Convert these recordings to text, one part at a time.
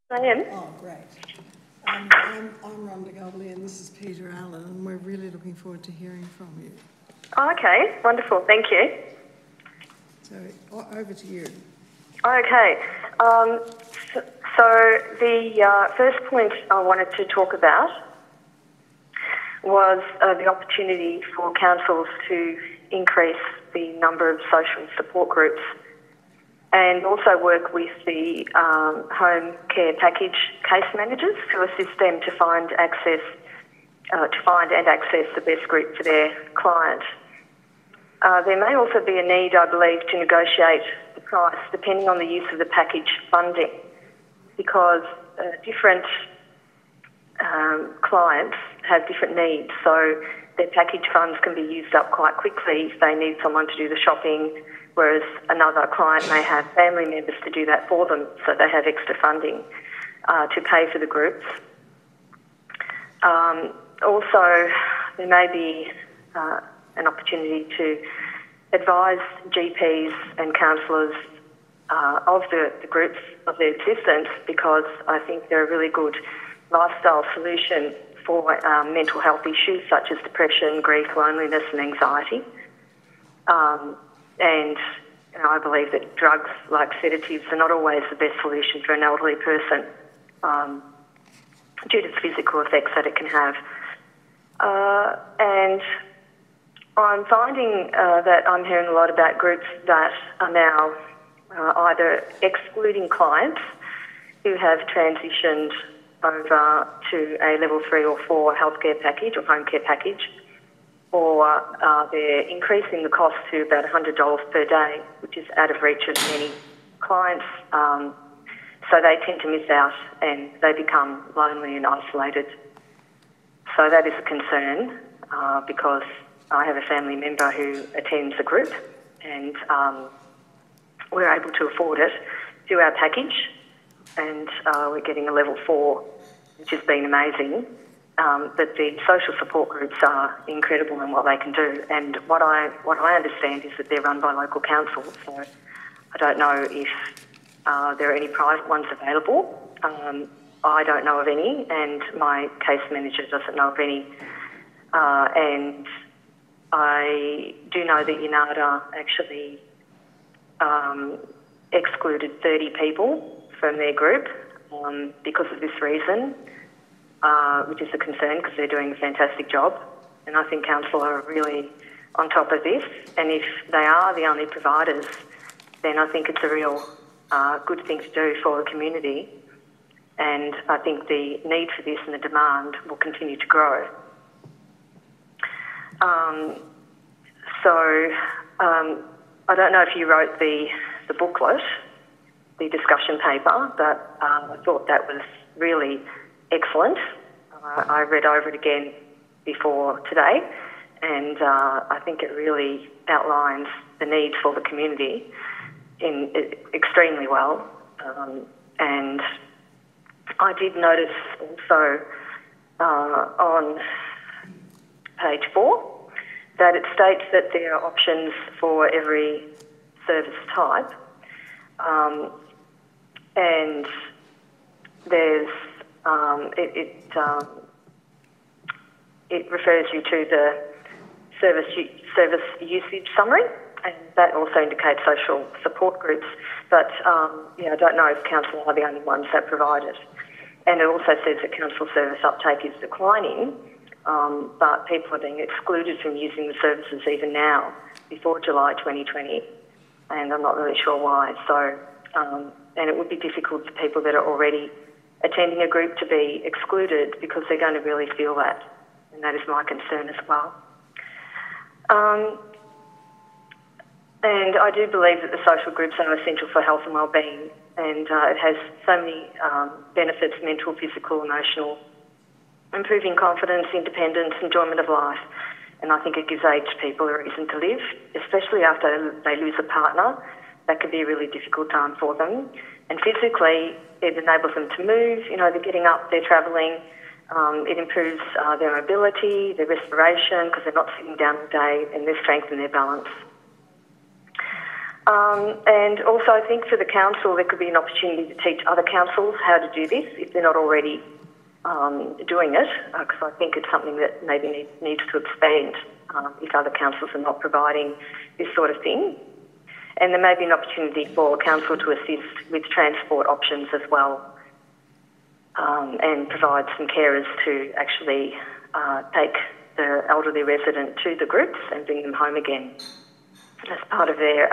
I am. Oh, great. I'm Rhonda Gobley and this is Peter Allen, and we're really looking forward to hearing from you. Oh, okay, wonderful, thank you. So, over to you. Okay, so the first point I wanted to talk about was the opportunity for councils to increase the number of social support groups and also work with the home care package case managers to assist them to find and access the best group for their client. There may also be a need, I believe, to negotiate the price depending on the use of the package funding, because different clients have different needs. So their package funds can be used up quite quickly if they need someone to do the shopping, whereas another client may have family members to do that for them, so they have extra funding to pay for the groups. Also, there may be an opportunity to advise GPs and counsellors of the groups of their existence, because I think they're a really good lifestyle solution for mental health issues such as depression, grief, loneliness and anxiety. And I believe that drugs like sedatives are not always the best solution for an elderly person due to the physical effects that it can have. And I'm finding that I'm hearing a lot about groups that are now either excluding clients who have transitioned over to a level 3 or 4 healthcare package or home care package, or they're increasing the cost to about $100 per day, which is out of reach of many clients. So they tend to miss out and they become lonely and isolated. So that is a concern because I have a family member who attends a group and we're able to afford it through our package, and we're getting a level 4, which has been amazing. But the social support groups are incredible in what they can do, and what I understand is that they're run by local councils, so I don't know if there are any private ones available. I don't know of any, and my case manager doesn't know of any. And I do know that UNADA actually excluded 30 people from their group because of this reason, which is a concern because they're doing a fantastic job. And I think council are really on top of this. And if they are the only providers, then I think it's a real good thing to do for the community. And I think the need for this and the demand will continue to grow. I don't know if you wrote the booklet, the discussion paper, but I thought that was really excellent. I read over it again before today, and I think it really outlines the needs for the community extremely well. And I did notice also on page 4 that it states that there are options for every service type, and there's it refers you to the service usage summary, and that also indicates social support groups. But I don't know if council are the only ones that provide it. And it also says that council service uptake is declining, but people are being excluded from using the services even now, before July 2020, and I'm not really sure why. So, and it would be difficult for people that are already attending a group to be excluded, because they're going to really feel that, and that is my concern as well. And I do believe that the social groups are essential for health and wellbeing, and it has so many benefits: mental, physical, emotional, improving confidence, independence, enjoyment of life. And I think it gives aged people a reason to live, especially after they lose a partner. That can be a really difficult time for them. And physically, it enables them to move. They're getting up, they're travelling. It improves their mobility, their respiration, because they're not sitting down all day, and their strength and their balance. And also I think for the council there could be an opportunity to teach other councils how to do this if they're not already doing it, because I think it's something that maybe needs to expand if other councils are not providing this sort of thing. And there may be an opportunity for council to assist with transport options as well, and provide some carers to actually take the elderly resident to the groups and bring them home again as part of their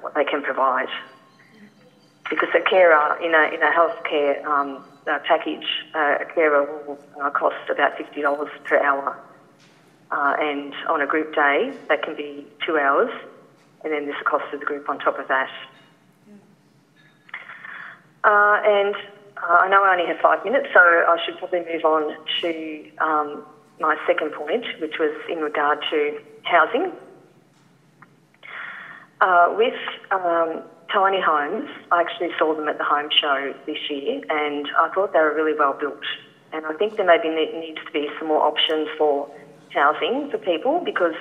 what they can provide. Because a carer in a healthcare package, a carer will cost about $50 per hour, and on a group day that can be 2 hours, and then there's the cost of the group on top of that. And I know I only have 5 minutes, so I should probably move on to my second point, which was in regard to housing. With tiny homes, I actually saw them at the home show this year, and I thought they were really well built. And I think there maybe needs to be some more options for housing for people, because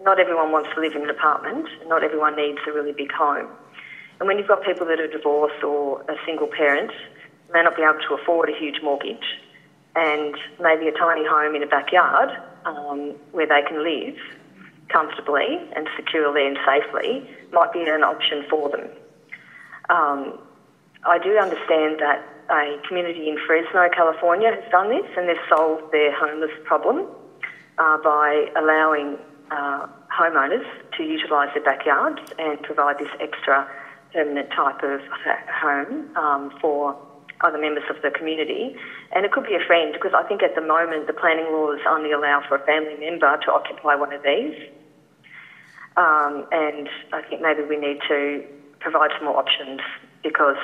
not everyone wants to live in an apartment, and not everyone needs a really big home. And when you've got people that are divorced or a single parent, they may not be able to afford a huge mortgage, and maybe a tiny home in a backyard where they can live comfortably and securely and safely might be an option for them. I do understand that a community in Fresno, California has done this, and they've solved their homeless problem by allowing homeowners to utilise their backyards and provide this extra permanent type of home for other members of the community. And it could be a friend, because I think at the moment the planning laws only allow for a family member to occupy one of these. And I think maybe we need to provide some more options, because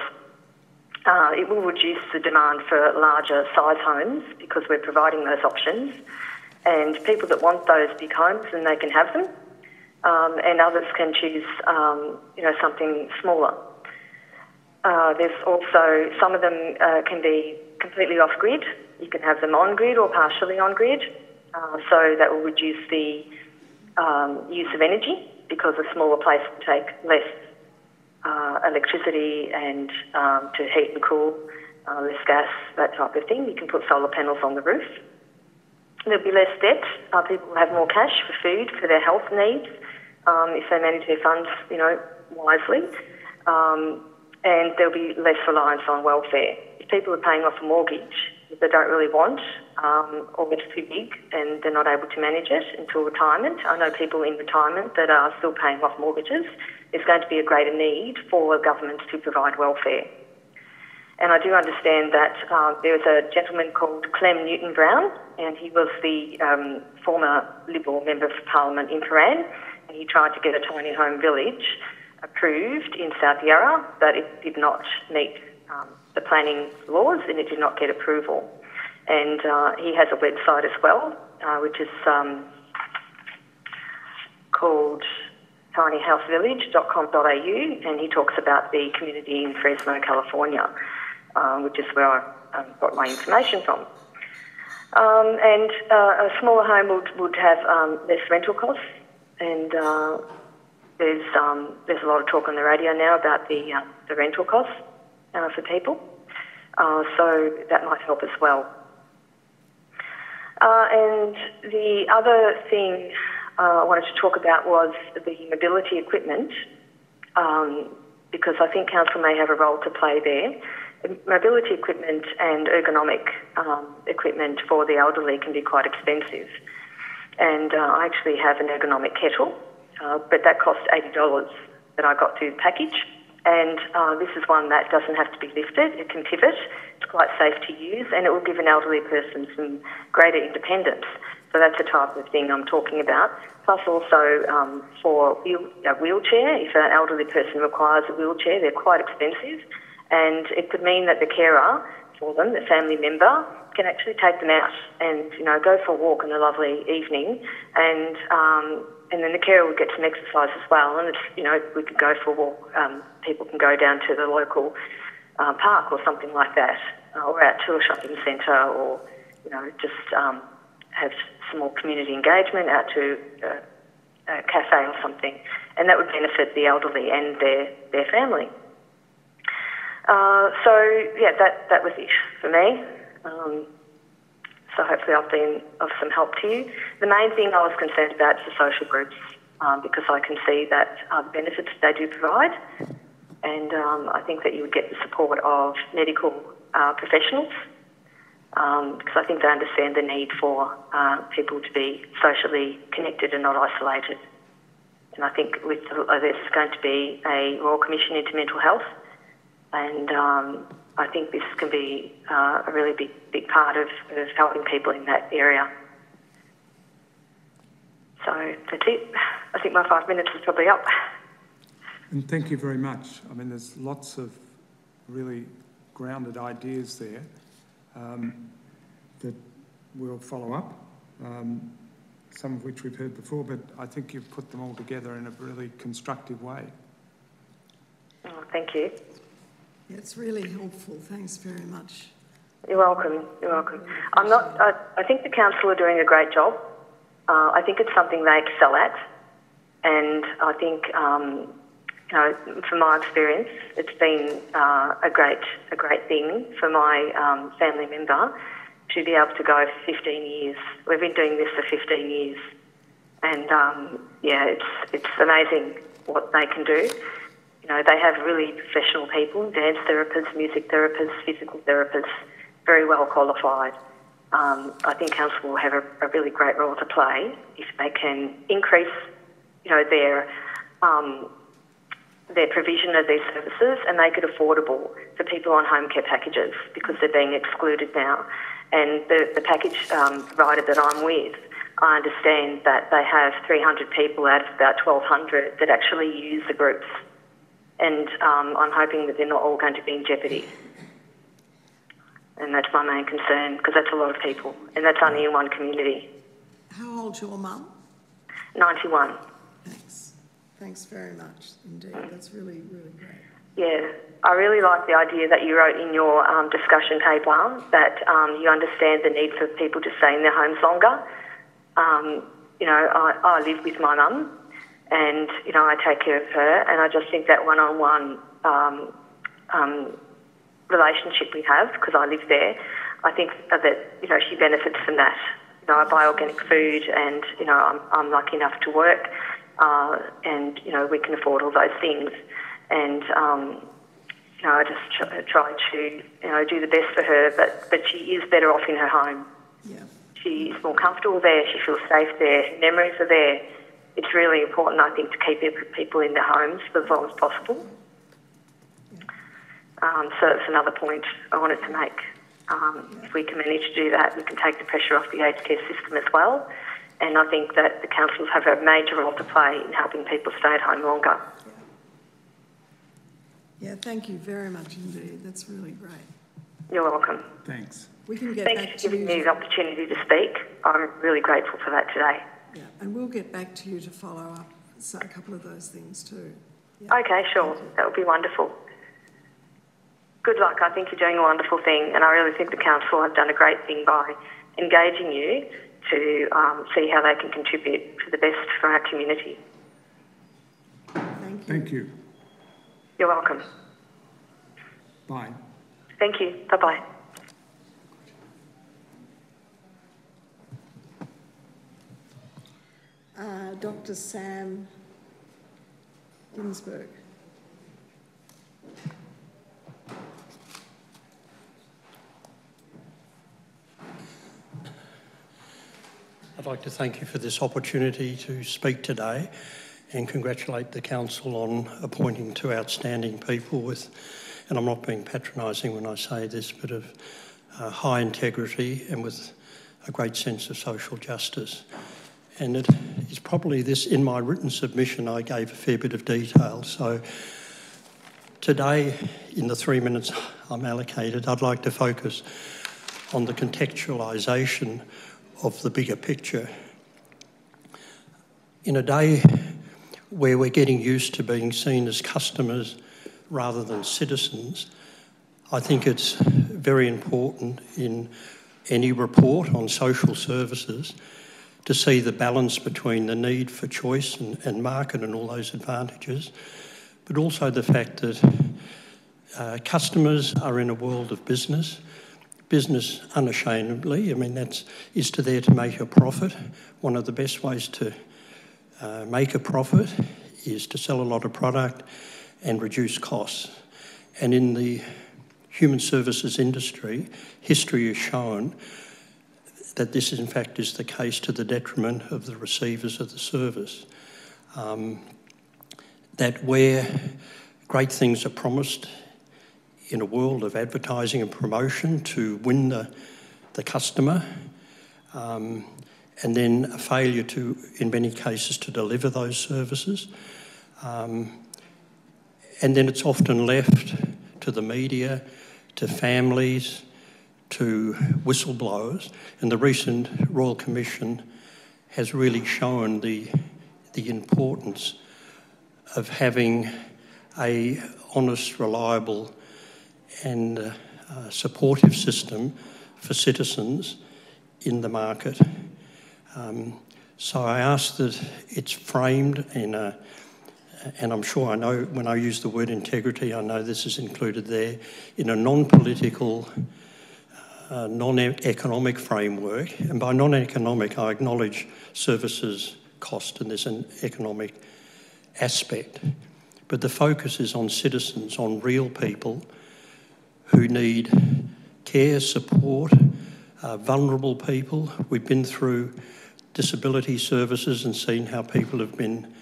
it will reduce the demand for larger size homes, because we're providing those options. And people that want those big homes, then they can have them. And others can choose, something smaller. There's also, some of them can be completely off-grid. You can have them on-grid or partially on-grid. So that will reduce the use of energy, because a smaller place will take less electricity and to heat and cool, less gas, that type of thing. You can put solar panels on the roof. There'll be less debt. People will have more cash for food, for their health needs, if they manage their funds, wisely. And there'll be less reliance on welfare. If people are paying off a mortgage that they don't really want, or it's too big and they're not able to manage it until retirement, I know people in retirement that are still paying off mortgages, there's going to be a greater need for governments to provide welfare. And I do understand that there was a gentleman called Clem Newton-Brown, and he was the former Liberal Member for Parliament in Paran, and he tried to get a tiny home village approved in South Yarra, but it did not meet the planning laws, and it did not get approval. And he has a website as well, which is called tinyhousevillage.com.au, and he talks about the community in Fresno, California, which is where I got my information from. And a smaller home would have less rental costs, and there's a lot of talk on the radio now about the rental costs for people, so that might help as well. And the other thing I wanted to talk about was the mobility equipment, because I think council may have a role to play there. Mobility equipment and ergonomic equipment for the elderly can be quite expensive. And I actually have an ergonomic kettle, but that cost $80 that I got through the package. And this is one that doesn't have to be lifted. It can pivot. It's quite safe to use, and it will give an elderly person some greater independence. So that's the type of thing I'm talking about. Plus also for a wheelchair, if an elderly person requires a wheelchair, they're quite expensive. And it could mean that the carer for them, the family member, can actually take them out and, go for a walk in a lovely evening, and then the carer would get some exercise as well. And it's, we could go for a walk. People can go down to the local park or something like that, or out to a shopping centre, or just have some more community engagement, out to cafe or something, and that would benefit the elderly and their family. That was it for me. So hopefully I've been of some help to you. The main thing I was concerned about is the social groups, because I can see that the benefits they do provide, and I think that you would get the support of medical professionals, because I think they understand the need for people to be socially connected and not isolated. And I think there's going to be a Royal Commission into mental health, and I think this can be a really big part of helping people in that area. So that's it. I think my 5 minutes is probably up. And thank you very much. I mean, there's lots of really grounded ideas there that we'll follow up, some of which we've heard before, but I think you've put them all together in a really constructive way. Oh, thank you. It's really helpful. Thanks very much. You're welcome. You're welcome. I think the council are doing a great job. I think it's something they excel at, and I think, from my experience, it's been a great thing for my family member to be able to go for 15 years. We've been doing this for 15 years, and it's amazing what they can do. They have really professional people, dance therapists, music therapists, physical therapists, very well qualified. I think council will have a really great role to play if they can increase, their provision of these services and make it affordable for people on home care packages, because they're being excluded now. And the package provider that I'm with, I understand that they have 300 people out of about 1,200 that actually use the groups. And I'm hoping that they're not all going to be in jeopardy. And that's my main concern, because that's a lot of people, and that's only in one community. How old's your mum? 91. Thanks very much indeed. That's really, really great. Yeah, I really like the idea that you wrote in your discussion paper that you understand the need for people to stay in their homes longer. I live with my mum, and I take care of her, and I just think that one-on-one relationship we have, because I live there, I think that she benefits from that. I buy organic food, and I'm lucky enough to work, and we can afford all those things, and I just try to do the best for her, but she is better off in her home. Yeah. She's more comfortable there. She feels safe there. Her memories are there. It's really important, I think, to keep people in their homes for as long as possible. So that's another point I wanted to make. If we can manage to do that, we can take the pressure off the aged care system as well. And I think that the councils have a major role to play in helping people stay at home longer. Yeah, thank you very much indeed. That's really great. You're welcome. Thanks. We can get Thanks back for to giving you. me the opportunity to speak. I'm really grateful for that today. Yeah, and we'll get back to you to follow up a couple of those things too. Yeah. Okay, sure. That would be wonderful. Good luck. I think you're doing a wonderful thing, and I really think the council have done a great thing by engaging you to see how they can contribute for the best for our community. Thank you. Thank you. You're welcome. Bye. Thank you. Bye-bye. Dr. Sam Ginsberg. I'd like to thank you for this opportunity to speak today and congratulate the Council on appointing two outstanding people with, and I'm not being patronising when I say this, but of high integrity and with a great sense of social justice. And it is probably this, in my written submission, I gave a fair bit of detail. So today, in the 3 minutes I'm allocated, I'd like to focus on the contextualisation of the bigger picture. In a day where we're getting used to being seen as customers rather than citizens, I think it's very important in any report on social services to see the balance between the need for choice and market and all those advantages, but also the fact that customers are in a world of business. Business unashamedly, I mean, is there to make a profit. One of the best ways to make a profit is to sell a lot of product and reduce costs. And in the human services industry, history has shown that this in fact is the case to the detriment of the receivers of the service. That where great things are promised in a world of advertising and promotion to win the customer, and then a failure to, in many cases, to deliver those services. And then it's often left to the media, to families, to whistleblowers. And the recent Royal Commission has really shown the importance of having a honest, reliable and supportive system for citizens in the market. So I ask that it's framed in and I'm sure I know when I use the word integrity, I know this is included there, in a non-political, non-economic framework. And by non-economic, I acknowledge services cost and there's an economic aspect. But the focus is on citizens, on real people who need care, support, vulnerable people. We've been through disability services and seen how people have been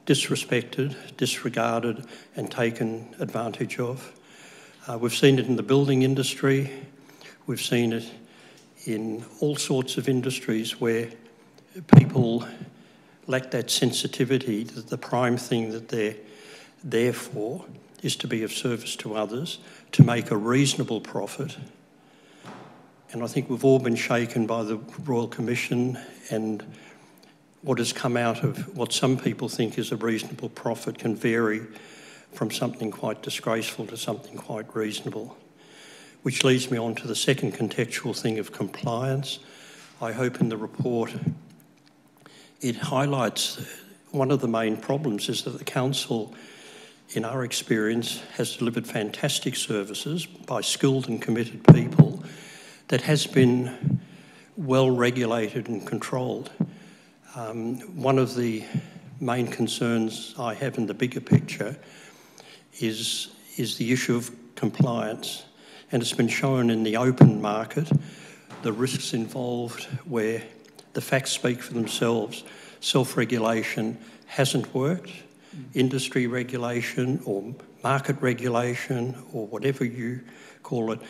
disrespected, disregarded and taken advantage of. We've seen it in the building industry. We've seen it in all sorts of industries where people lack that sensitivity that the prime thing that they're there for is to be of service to others, to make a reasonable profit. And I think we've all been shaken by the Royal Commission and what has come out of what some people think is a reasonable profit can vary from something quite disgraceful to something quite reasonable. Which leads me on to the second contextual thing of compliance. I hope in the report it highlights one of the main problems is that the Council, in our experience, has delivered fantastic services by skilled and committed people that has been well regulated and controlled. One of the main concerns I have in the bigger picture is the issue of compliance. And it's been shown in the open market, the risks involved where the facts speak for themselves. Self-regulation hasn't worked. Industry regulation or market regulation or whatever you call it.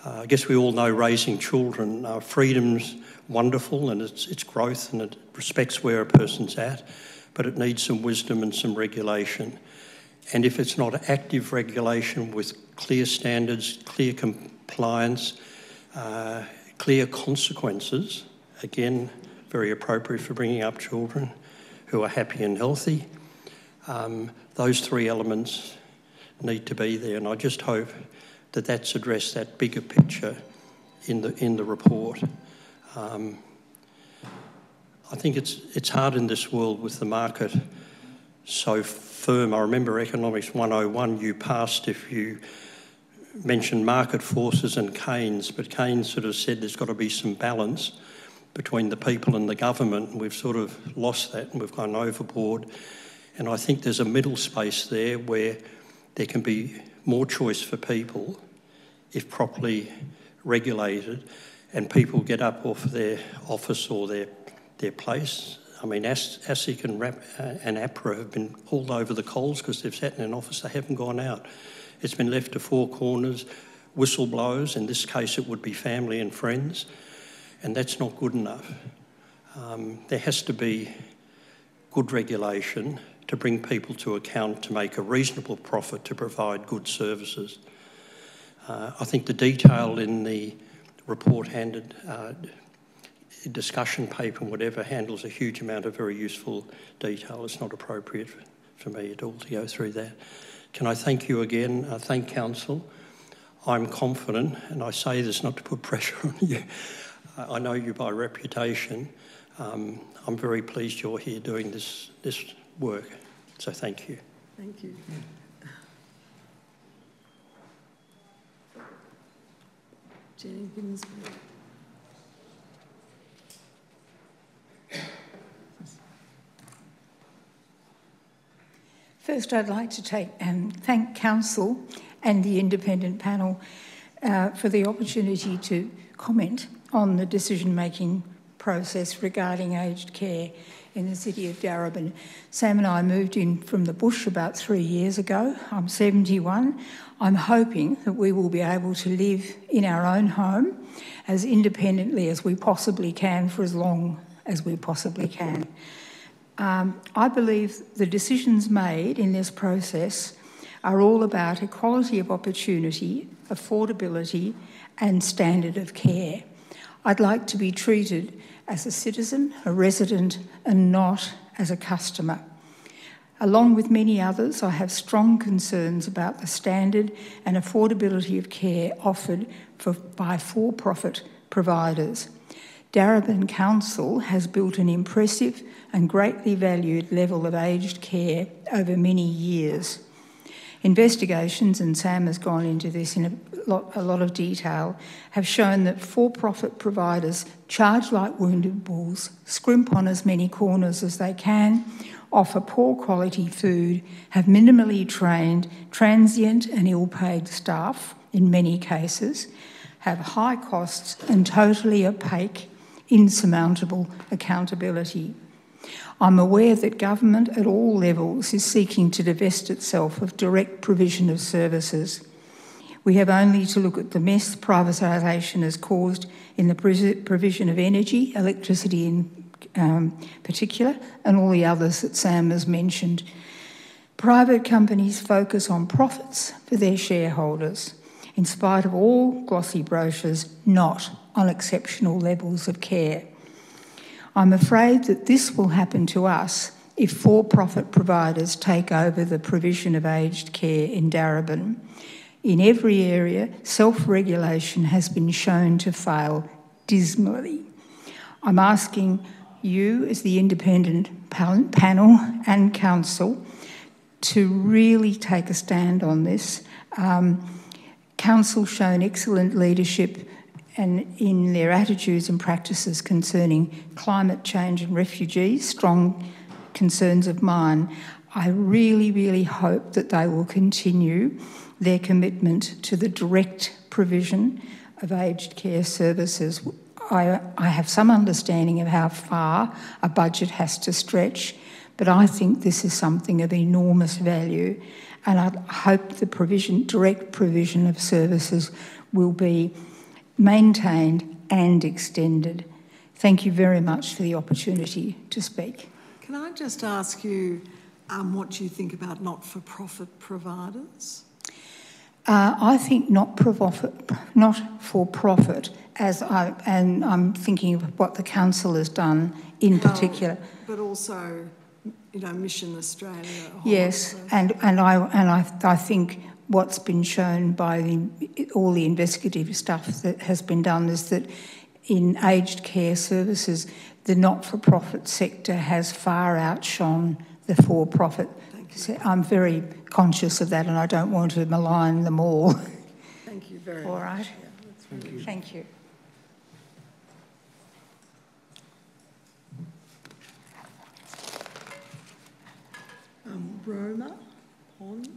I guess we all know raising children, freedom's wonderful and its growth and it respects where a person's at, but it needs some wisdom and some regulation. And if it's not active regulation with clear standards, clear compliance, clear consequences, again, very appropriate for bringing up children who are happy and healthy, those three elements need to be there. And I just hope that that's addressed, that bigger picture in the report. I think it's hard in this world with the market so firm. I remember Economics 101 you passed if you mentioned market forces and Keynes, but Keynes sort of said there's got to be some balance between the people and the government, and we've sort of lost that and we've gone overboard. And I think there's a middle space there where there can be more choice for people if properly regulated and people get up off their office or their place. I mean, ASIC and APRA have been hauled over the coals because they've sat in an office, they haven't gone out. It's been left to four corners, whistleblowers, in this case it would be family and friends, and that's not good enough. There has to be good regulation to bring people to account, to make a reasonable profit, to provide good services. I think the detail in the report handed discussion paper and whatever handles a huge amount of very useful detail. It's not appropriate for me at all to go through that. Can I thank you again? Thank Council. I'm confident, and I say this not to put pressure on you, I know you by reputation. I'm very pleased you're here doing this work. So thank you. Thank you. Jenny Ginsberg. First, I'd like to thank Council and the independent panel for the opportunity to comment on the decision-making process regarding aged care in the city of Darebin. Sam and I moved in from the bush about 3 years ago. I'm 71. I'm hoping that we will be able to live in our own home as independently as we possibly can for as long as we possibly can. I believe the decisions made in this process are all about equality of opportunity, affordability, and standard of care. I'd like to be treated as a citizen, a resident, and not as a customer. Along with many others, I have strong concerns about the standard and affordability of care offered by for-profit providers. Darebin Council has built an impressive and greatly valued level of aged care over many years. Investigations, and Sam has gone into this in a lot of detail, have shown that for-profit providers charge like wounded bulls, scrimp on as many corners as they can, offer poor quality food, have minimally trained, transient and ill-paid staff in many cases, have high costs and totally opaque, insurmountable accountability. I'm aware that government at all levels is seeking to divest itself of direct provision of services. We have only to look at the mess privatisation has caused in the provision of energy, electricity in particular, and all the others that Sam has mentioned. Private companies focus on profits for their shareholders, in spite of all glossy brochures, not on exceptional levels of care. I'm afraid that this will happen to us if for-profit providers take over the provision of aged care in Darebin. In every area, self-regulation has been shown to fail dismally. I'm asking you, as the independent panel and council, to really take a stand on this. Council's shown excellent leadership and in their attitudes and practices concerning climate change and refugees, strong concerns of mine. I really, really hope that they will continue their commitment to the direct provision of aged care services. I have some understanding of how far a budget has to stretch, but I think this is something of enormous value, and I hope the direct provision of services will be maintained and extended. Thank you very much for the opportunity to speak. Can I just ask you what you think about not-for-profit providers? I think not-for-profit, and I'm thinking of what the council has done in particular. But also, Mission Australia. Yes, and I think what's been shown by all the investigative stuff that has been done is that in aged care services, the not-for-profit sector has far outshone the for-profit. So I'm very conscious of that, and I don't want to malign them all. Thank you very much. All right. Yeah, Thank you. Roma Pond.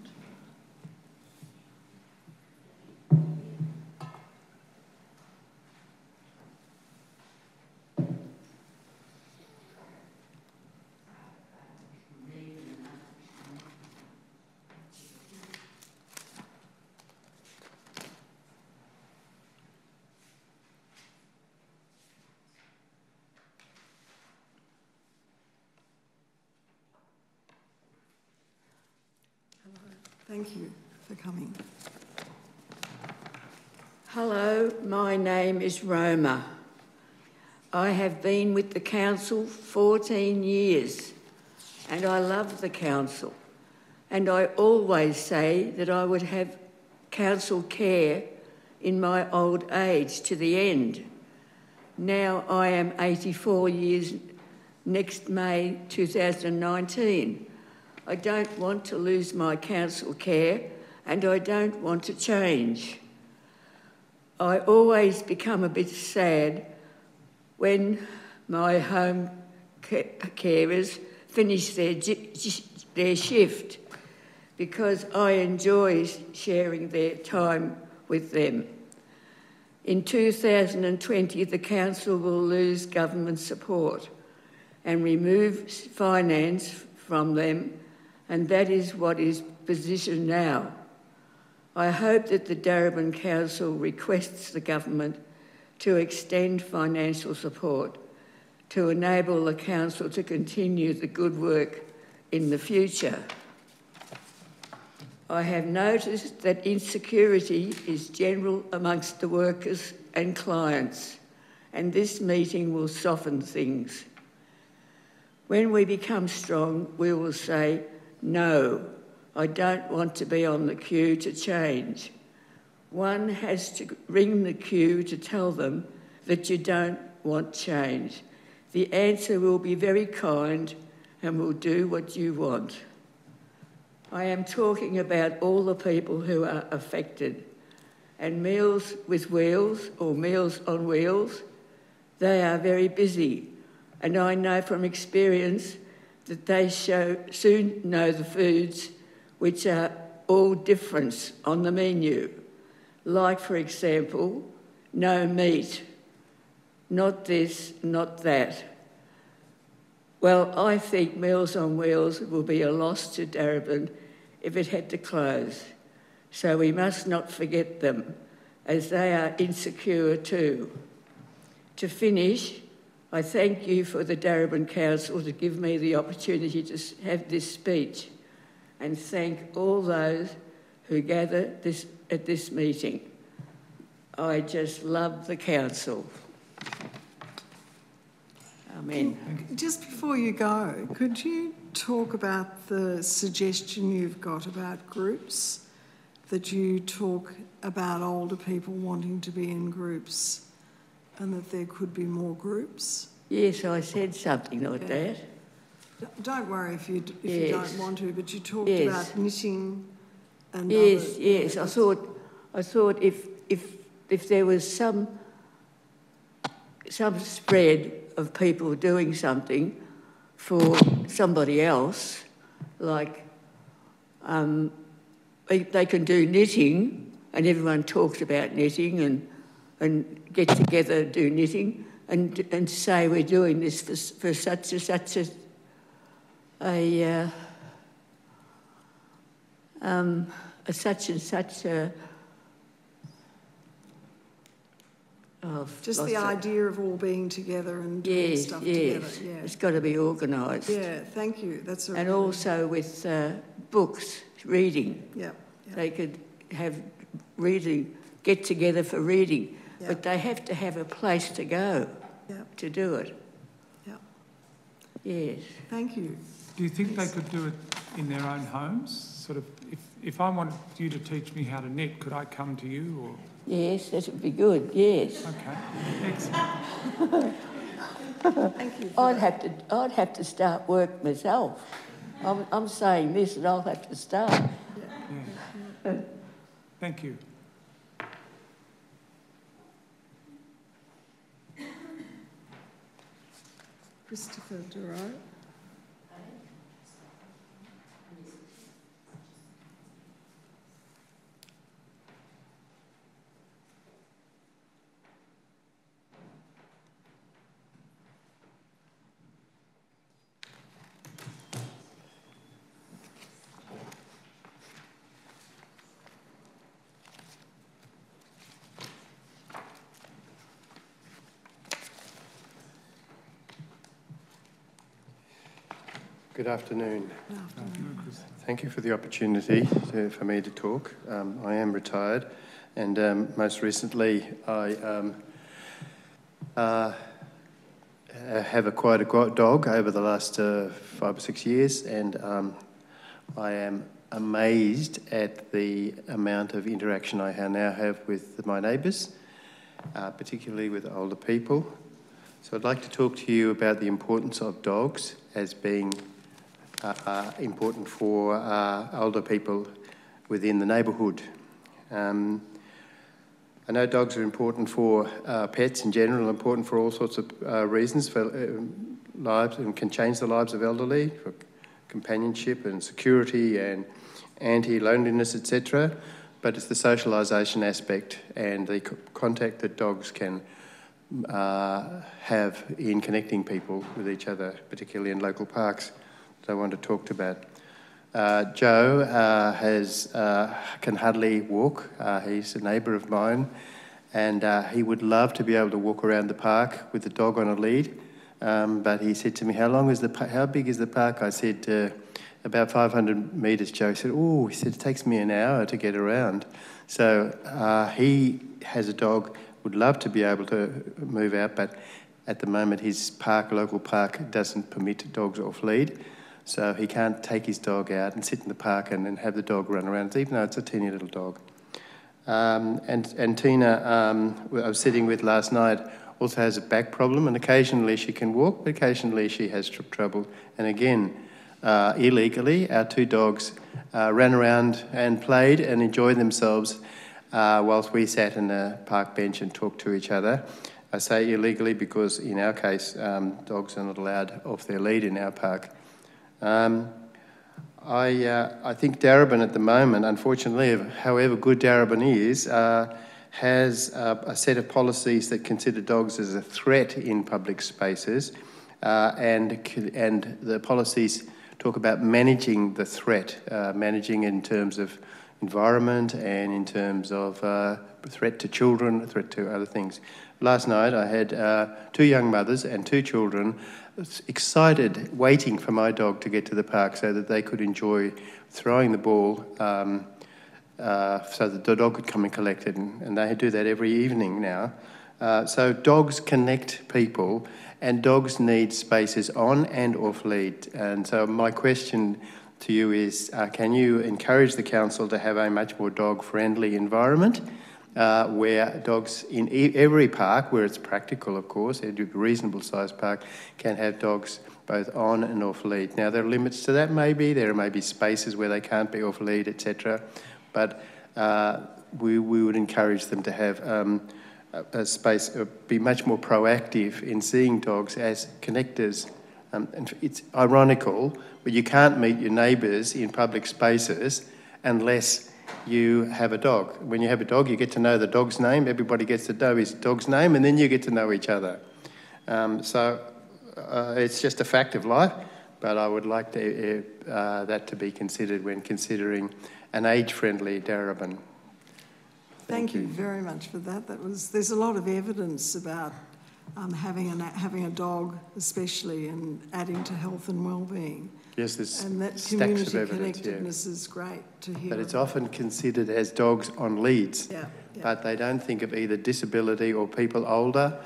Thank you for coming. Hello, my name is Roma. I have been with the council 14 years and I love the council, and I always say that I would have council care in my old age to the end. Now I am 84 years next May 2019. I don't want to lose my council care and I don't want to change. I always become a bit sad when my home carers finish their shift because I enjoy sharing their time with them. In 2020, the council will lose government support and remove finance from them, and that is what is positioned now. I hope that the Darebin Council requests the government to extend financial support to enable the council to continue the good work in the future. I have noticed that insecurity is general amongst the workers and clients, and this meeting will soften things. When we become strong, we will say, no, I don't want to be on the queue to change. One has to ring the queue to tell them that you don't want change. The answer will be very kind and will do what you want. I am talking about all the people who are affected. And Meals with Wheels, or Meals on Wheels, they are very busy. And I know from experience that they soon know the foods which are all different on the menu. Like, for example, no meat, not this, not that. Well, I think Meals on Wheels will be a loss to Darebin if it had to close. So we must not forget them, as they are insecure too. To finish, I thank you for the Darebin Council to give me the opportunity to have this speech, and thank all those who gather at this meeting. I just love the council. Amen. Just before you go, could you talk about the suggestion you've got about groups, that you talk about older people wanting to be in groups and that there could be more groups? Yes, I said something like that. Don't worry if you don't want to, but you talked about knitting and Yes. I thought if there was some spread of people doing something for somebody else, like they can do knitting, and everyone talks about knitting and get together and do knitting and say we're doing this for such and such a just the idea of all being together and doing stuff together. Yeah, it's got to be organised. Yeah, thank you. That's and also with books, reading. Yeah, they could have reading, get together for reading, but they have to have a place to go to do it. Yeah. Yes. Thank you. Do you think they could do it in their own homes? Sort of, if I want you to teach me how to knit, could I come to you or? Yes, that would be good, yes. Okay, excellent. Thank you. I'd have to start work myself. I'm saying this and I'll have to start. Yeah. Thank you. Christopher Duro. Good afternoon. Good afternoon. Thank you for the opportunity for me to talk. I am retired, and most recently I have acquired a dog over the last 5 or 6 years, and I am amazed at the amount of interaction I now have with my neighbours, particularly with older people. So I'd like to talk to you about the importance of dogs as being important for older people within the neighbourhood. I know dogs are important for pets in general, important for all sorts of reasons, for lives, and can change the lives of elderly, for companionship and security and anti-loneliness, etc. But it's the socialisation aspect and the contact that dogs can have in connecting people with each other, particularly in local parks, that I want to talk about. Joe can hardly walk. He's a neighbour of mine, and he would love to be able to walk around the park with the dog on a lead. But he said to me, how big is the park? I said, about 500 metres, Joe. He said, he said, it takes me an hour to get around. So he has a dog, would love to be able to move out, but at the moment his local park doesn't permit dogs off lead. So he can't take his dog out and sit in the park and then have the dog run around, even though it's a teeny little dog. And Tina, I was sitting with last night, also has a back problem, and occasionally she can walk, but occasionally she has trouble. And again, illegally, our two dogs ran around and played and enjoyed themselves whilst we sat in a park bench and talked to each other. I say illegally because in our case, dogs are not allowed off their lead in our park. I think Darebin at the moment, unfortunately, however good Darebin is, has a set of policies that consider dogs as a threat in public spaces, and the policies talk about managing the threat, managing in terms of environment and in terms of threat to children, threat to other things. Last night I had two young mothers and two children excited, waiting for my dog to get to the park so that they could enjoy throwing the ball so that the dog could come and collect it, and they do that every evening now. So dogs connect people, and dogs need spaces on and off lead. And so my question to you is, can you encourage the council to have a much more dog-friendly environment where dogs in every park, where it's practical, of course, a reasonable sized park, can have dogs both on and off lead. Now, there are limits to that maybe. There may be spaces where they can't be off lead, etc. But we would encourage them to have a space, be much more proactive in seeing dogs as connectors. And it's ironical, but you can't meet your neighbours in public spaces unless you have a dog. When you have a dog, you get to know the dog's name. Everybody gets to know his dog's name, and then you get to know each other. So it's just a fact of life, but I would like that to be considered when considering an age-friendly Darebin. Thank you very much for that. There's a lot of evidence about having a dog, especially, and adding to health and well-being. Yes, there's and that stacks community of evidence, connectedness is great to hear. But it's often considered as dogs on leads, but they don't think of either disability or people older,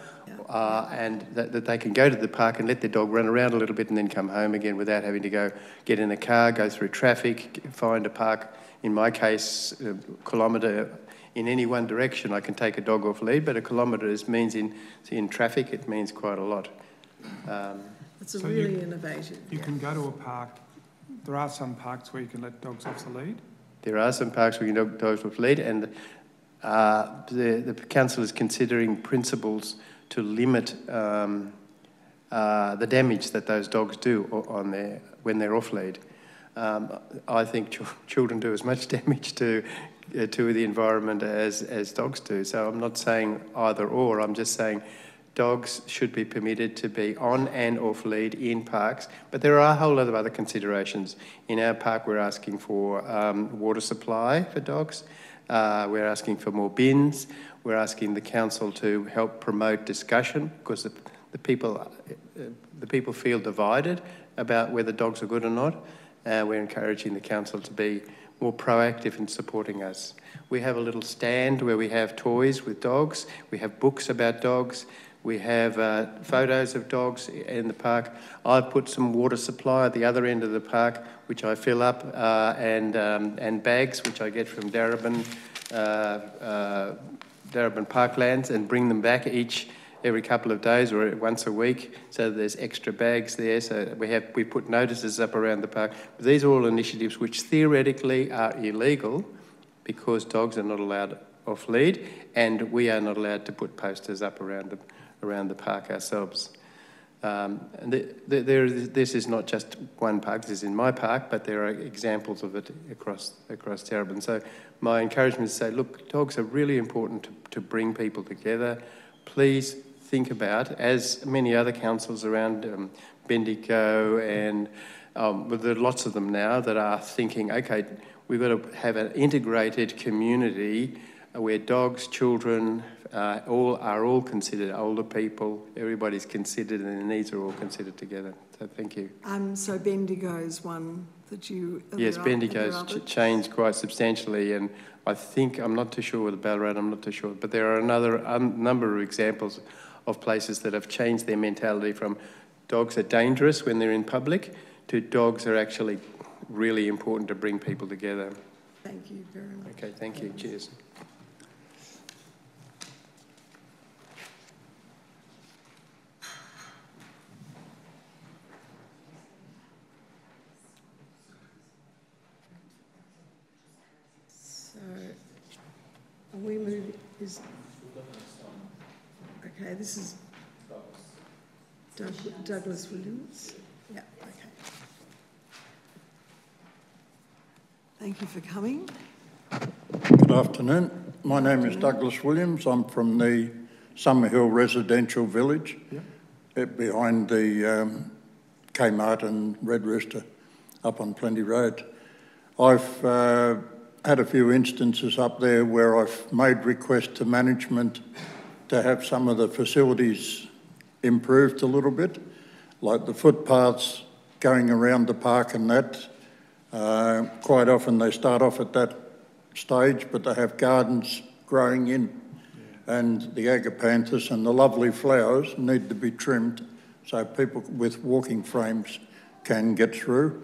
and that they can go to the park and let their dog run around a little bit and then come home again without having to get in a car, go through traffic, find a park. In my case, a kilometre in any one direction, I can take a dog off lead, but a kilometre means in traffic, it means quite a lot. It's really innovative. You can go to a park. There are some parks where you can let dogs off the lead. There are some parks where you can let dogs off the lead, and the council is considering principles to limit the damage that those dogs do when they're off lead. I think children do as much damage to the environment as dogs do. So I'm not saying either or. I'm just saying dogs should be permitted to be on and off lead in parks, but there are a whole lot of other considerations. In our park, we're asking for water supply for dogs. We're asking for more bins. We're asking the council to help promote discussion, because the people feel divided about whether dogs are good or not. We're encouraging the council to be more proactive in supporting us. We have a little stand where we have toys with dogs. We have books about dogs. We have photos of dogs in the park. I've put some water supply at the other end of the park, which I fill up, and bags, which I get from Darebin Parklands, and bring them back each every couple of days or once a week, so that there's extra bags there. So we put notices up around the park. But these are all initiatives which theoretically are illegal because dogs are not allowed off lead, and we are not allowed to put posters up around the park ourselves. This is not just one park. This is in my park, but there are examples of it across Darebin. So my encouragement is to say, look, dogs are really important to bring people together. Please think about, as many other councils around Bendigo and there are lots of them now that are thinking, okay, we've got to have an integrated community where dogs, children, are all considered, older people, everybody's considered, and their needs are all considered together. So thank you. So Bendigo is one that you... Yes, Bendigo's changed quite substantially, and I think, I'm not too sure with Ballarat, I'm not too sure, but there are a number of examples of places that have changed their mentality from dogs are dangerous when they're in public to dogs are actually really important to bring people together. Thank you very much. Okay, thank you. Cheers. Are we moving? Okay, this is Douglas Williams. Yeah, okay. Thank you for coming. Good afternoon. My name is Douglas Williams. I'm from the Summerhill Residential Village, behind the Kmart and Red Rooster up on Plenty Road. I've had a few instances up there where I've made requests to management to have some of the facilities improved a little bit, like the footpaths going around the park and that. Quite often they start off at that stage, but they have gardens growing in, and the agapanthus and the lovely flowers need to be trimmed so people with walking frames can get through.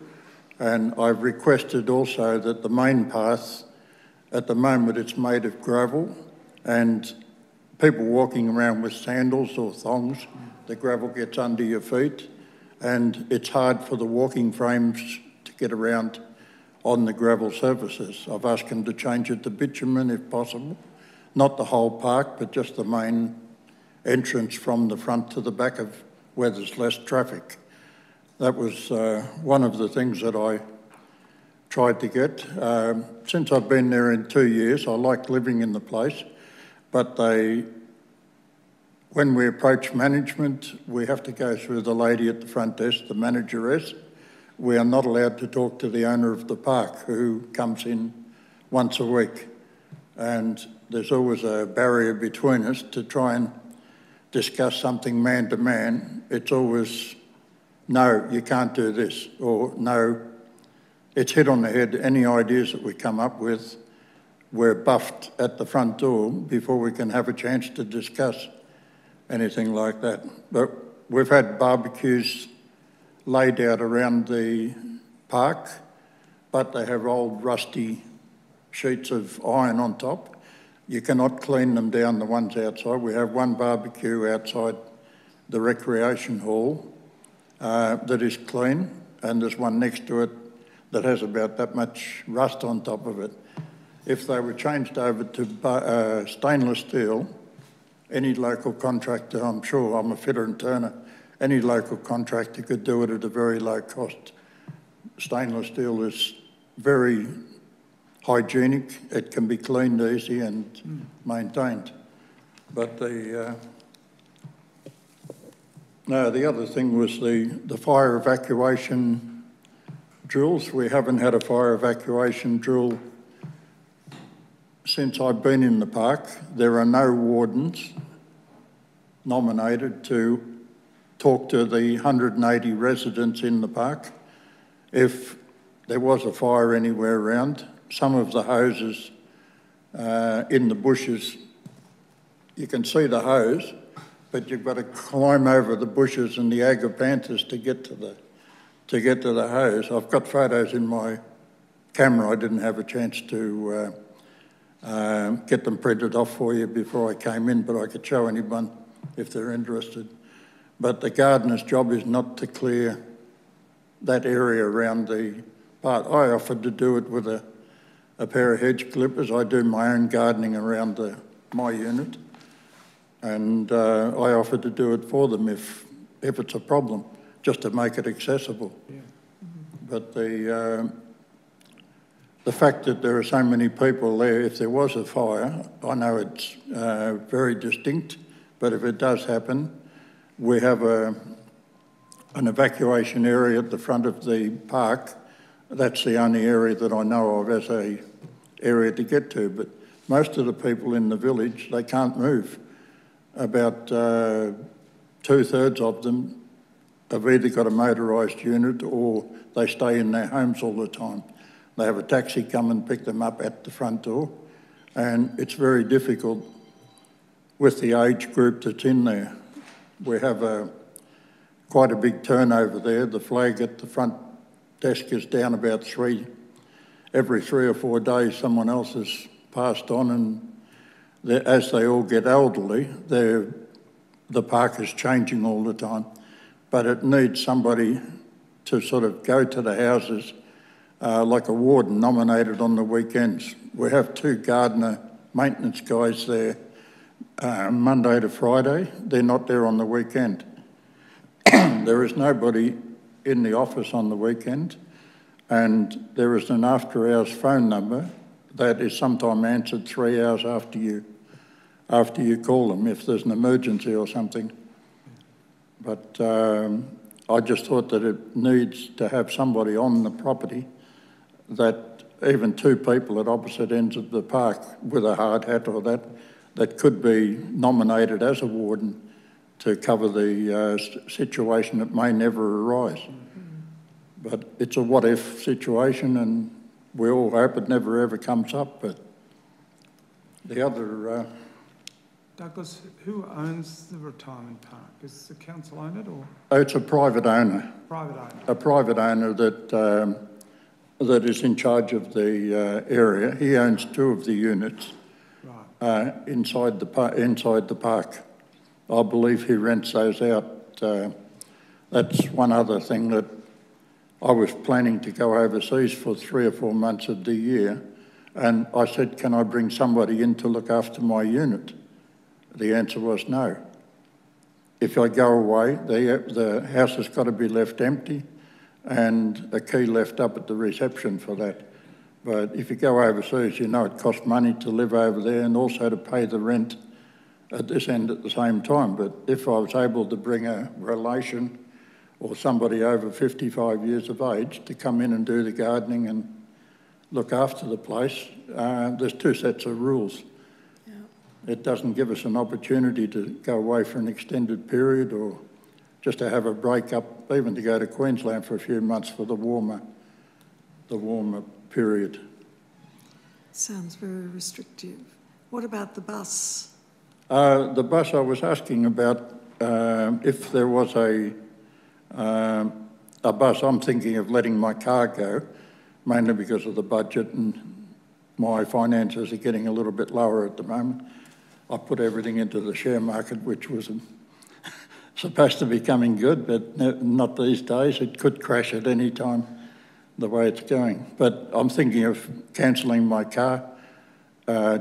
And I've requested also that the main path, at the moment it's made of gravel, and people walking around with sandals or thongs, the gravel gets under your feet, and it's hard for the walking frames to get around on the gravel surfaces. I've asked them to change it to bitumen if possible, not the whole park, but just the main entrance from the front to the back of where there's less traffic. That was one of the things that I tried to get. Since I've been there in 2 years, I like living in the place, but when we approach management, we have to go through the lady at the front desk, the manageress. We are not allowed to talk to the owner of the park, who comes in once a week. And there's always a barrier between us to try and discuss something man to man. It's always, no, you can't do this, or no, it's hit on the head. Any ideas that we come up with, we're buffed at the front door before we can have a chance to discuss anything like that. But we've had barbecues laid out around the park, but they have old rusty sheets of iron on top. You cannot clean them down, the ones outside. We have one barbecue outside the recreation hall that is clean, and there's one next to it that has about that much rust on top of it. If they were changed over to stainless steel, any local contractor, I'm sure, I'm a fitter and turner, any local contractor could do it at a very low cost. Stainless steel is very hygienic, it can be cleaned easy and maintained. But the other thing was the fire evacuation drills. We haven't had a fire evacuation drill since I've been in the park. There are no wardens nominated to talk to the 180 residents in the park. If there was a fire anywhere around, some of the hoses in the bushes, you can see the hose, but you've got to climb over the bushes and the agapanthus to get to the hose. I've got photos in my camera. I didn't have a chance to get them printed off for you before I came in, but I could show anyone if they're interested. But the gardener's job is not to clear that area around the part. I offered to do it with a pair of hedge clippers. I do my own gardening around my unit, and I offered to do it for them if it's a problem, just to make it accessible. Yeah. But the fact that there are so many people there, if there was a fire, I know it's very distinct, but if it does happen, we have an evacuation area at the front of the park. That's the only area that I know of as a area to get to, but most of the people in the village, they can't move. About 2/3 of them have either got a motorised unit or they stay in their homes all the time. They have a taxi come and pick them up at the front door, and it's very difficult with the age group that's in there. We have quite a big turnover there. The flag at the front desk is down about every 3 or 4 days someone else has passed on, and as they all get elderly, the park is changing all the time. But it needs somebody to sort of go to the houses, like a warden nominated on the weekends. We have 2 gardener maintenance guys there Monday to Friday. They're not there on the weekend. There is nobody in the office on the weekend, and there is an after-hours phone number that is sometimes answered 3 hours after you call them if there's an emergency or something. But I just thought that it needs to have somebody on the property, that even 2 people at opposite ends of the park with a hard hat or that could be nominated as a warden to cover the situation that may never arise. But it's a what-if situation, and we all hope it never ever comes up. But the other... Douglas, who owns the retirement park? Does the council own it, or...? It's a private owner. Private owner. A private owner that is in charge of the area. He owns 2 of the units inside the park. I believe he rents those out. That's one other thing that I was planning to go overseas for 3 or 4 months of the year, and I said, can I bring somebody in to look after my unit? The answer was no. If I go away, the house has got to be left empty and a key left up at the reception for that. But if you go overseas, you know it costs money to live over there and also to pay the rent at this end at the same time. But if I was able to bring a relation or somebody over 55 years of age to come in and do the gardening and look after the place, there's 2 sets of rules. Yeah. It doesn't give us an opportunity to go away for an extended period or just to have a break up, even to go to Queensland for a few months for the warmer period. Sounds very restrictive. What about the bus? The bus, I was asking about if there was a bus. I'm thinking of letting my car go, mainly because of the budget and my finances are getting a little bit lower at the moment. I put everything into the share market, which was supposed to be coming good, but not these days. It could crash at any time, the way it's going. But I'm thinking of cancelling my car,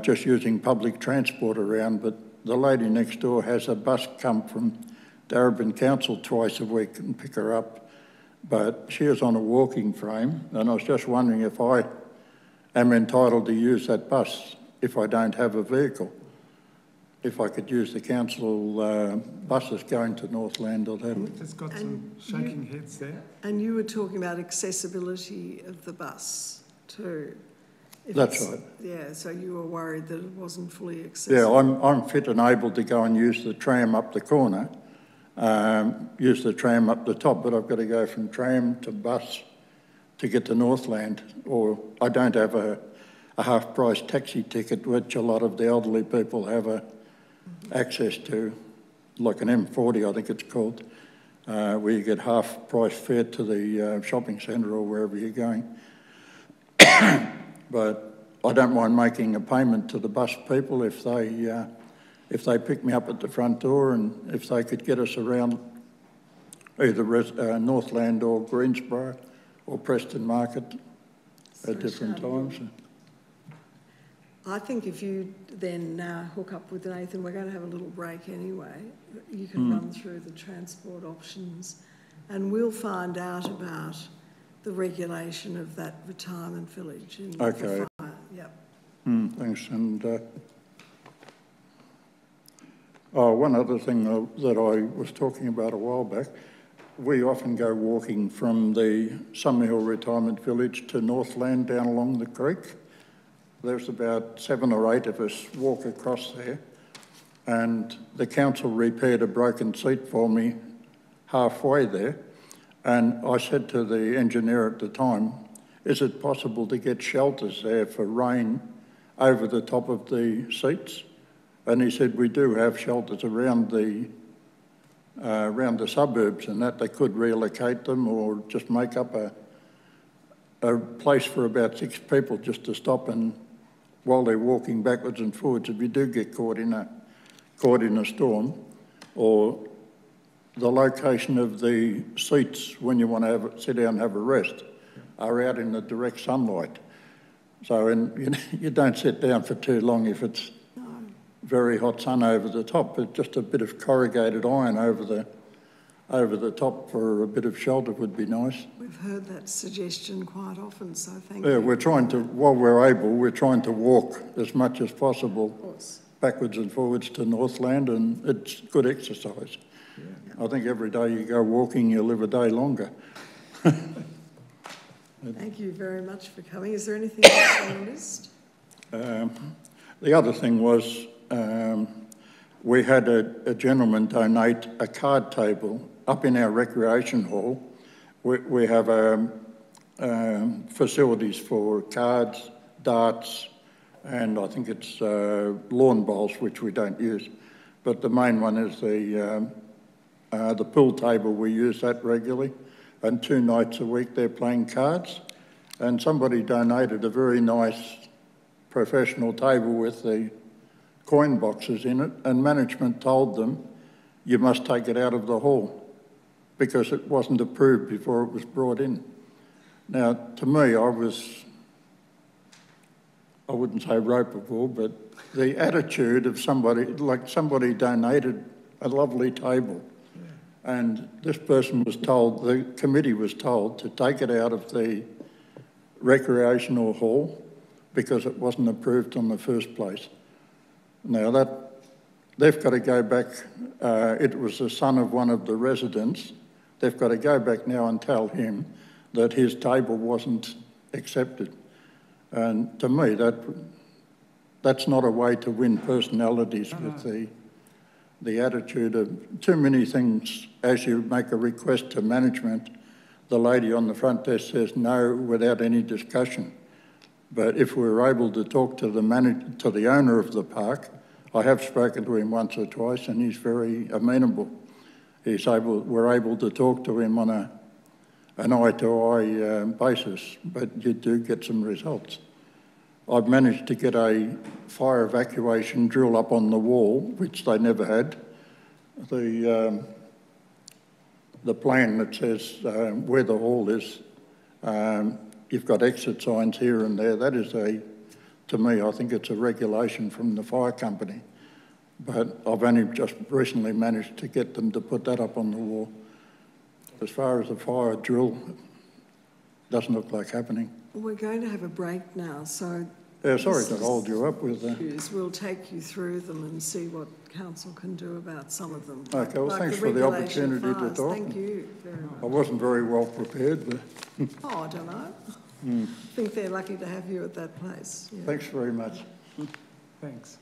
just using public transport around. But the lady next door has a bus come from Darebin Council twice a week and pick her up. But she is on a walking frame, and I was just wondering if I am entitled to use that bus if I don't have a vehicle. If I could use the council buses going to Northland or that. It's got some shaking heads there. And you were talking about accessibility of the bus too. That's right. Yeah, so you were worried that it wasn't fully accessible. Yeah, I'm fit and able to go and use the tram up the corner, use the tram up the top, but I've got to go from tram to bus to get to Northland, or I don't have a half-price taxi ticket, which a lot of the elderly people have access to, like an M40, I think it's called, where you get half-price fare to the shopping centre or wherever you're going. But I don't mind making a payment to the bus people if they if they pick me up at the front door and if they could get us around either Northland or Greensboro or Preston Market at different times. I think if you then hook up with Nathan, we're going to have a little break anyway. You can run through the transport options and we'll find out about the regulation of that retirement village in the fire. Yep. Thanks. And one other thing that I was talking about a while back, we often go walking from the Summerhill Retirement Village to Northland down along the creek. There's about 7 or 8 of us walk across there, and the council repaired a broken seat for me halfway there. And I said to the engineer at the time, is it possible to get shelters there for rain over the top of the seats? And he said, we do have shelters around the suburbs and that they could relocate them or just make up a place for about 6 people just to stop and while they're walking backwards and forwards, if you do get caught in a storm, or the location of the seats when you want to sit down and have a rest are out in the direct sunlight. So you don't sit down for too long if it's very hot sun over the top, but just a bit of corrugated iron over the top for a bit of shelter would be nice. We've heard that suggestion quite often, so thank you. Yeah, we're trying to, while we're able, we're trying to walk as much as possible backwards and forwards to Northland, and it's good exercise. Yeah. I think every day you go walking, you live a day longer. Thank you very much for coming. Is there anything else on the list? The other thing was we had a gentleman donate a card table up in our recreation hall. We have facilities for cards, darts, and I think it's lawn bowls, which we don't use. But the main one is the pool table. We use that regularly, and 2 nights a week they're playing cards. And somebody donated a very nice professional table with the coin boxes in it, and management told them, you must take it out of the hall because it wasn't approved before it was brought in. Now, to me, I wouldn't say ropeable, but the attitude of somebody, like somebody donated a lovely table, and this person was told, the committee was told to take it out of the recreational hall because it wasn't approved in the first place. Now they've got to go back, it was the son of one of the residents, they've got to go back now and tell him that his table wasn't accepted. And to me, that's not a way to win personalities with the attitude of too many things. As you make a request to management, the lady on the front desk says no without any discussion. But if we're able to talk to the owner of the park, I have spoken to him once or twice, and he's very amenable. We're able to talk to him on an eye-to-eye basis, but you do get some results. I've managed to get a fire evacuation drill up on the wall, which they never had. The plan that says where the hall is, you've got exit signs here and there. That is to me, I think it's a regulation from the fire company. But I've only just recently managed to get them to put that up on the wall. As far as the fire drill, doesn't look like happening. We're going to have a break now, so... sorry to hold you up with that. We'll take you through them and see what council can do about some of them. Okay, well, thanks for the opportunity to talk. Thank you very much. I wasn't very well prepared, but... Oh, I don't know. I think they're lucky to have you at that place. Yeah. Thanks very much. Thanks.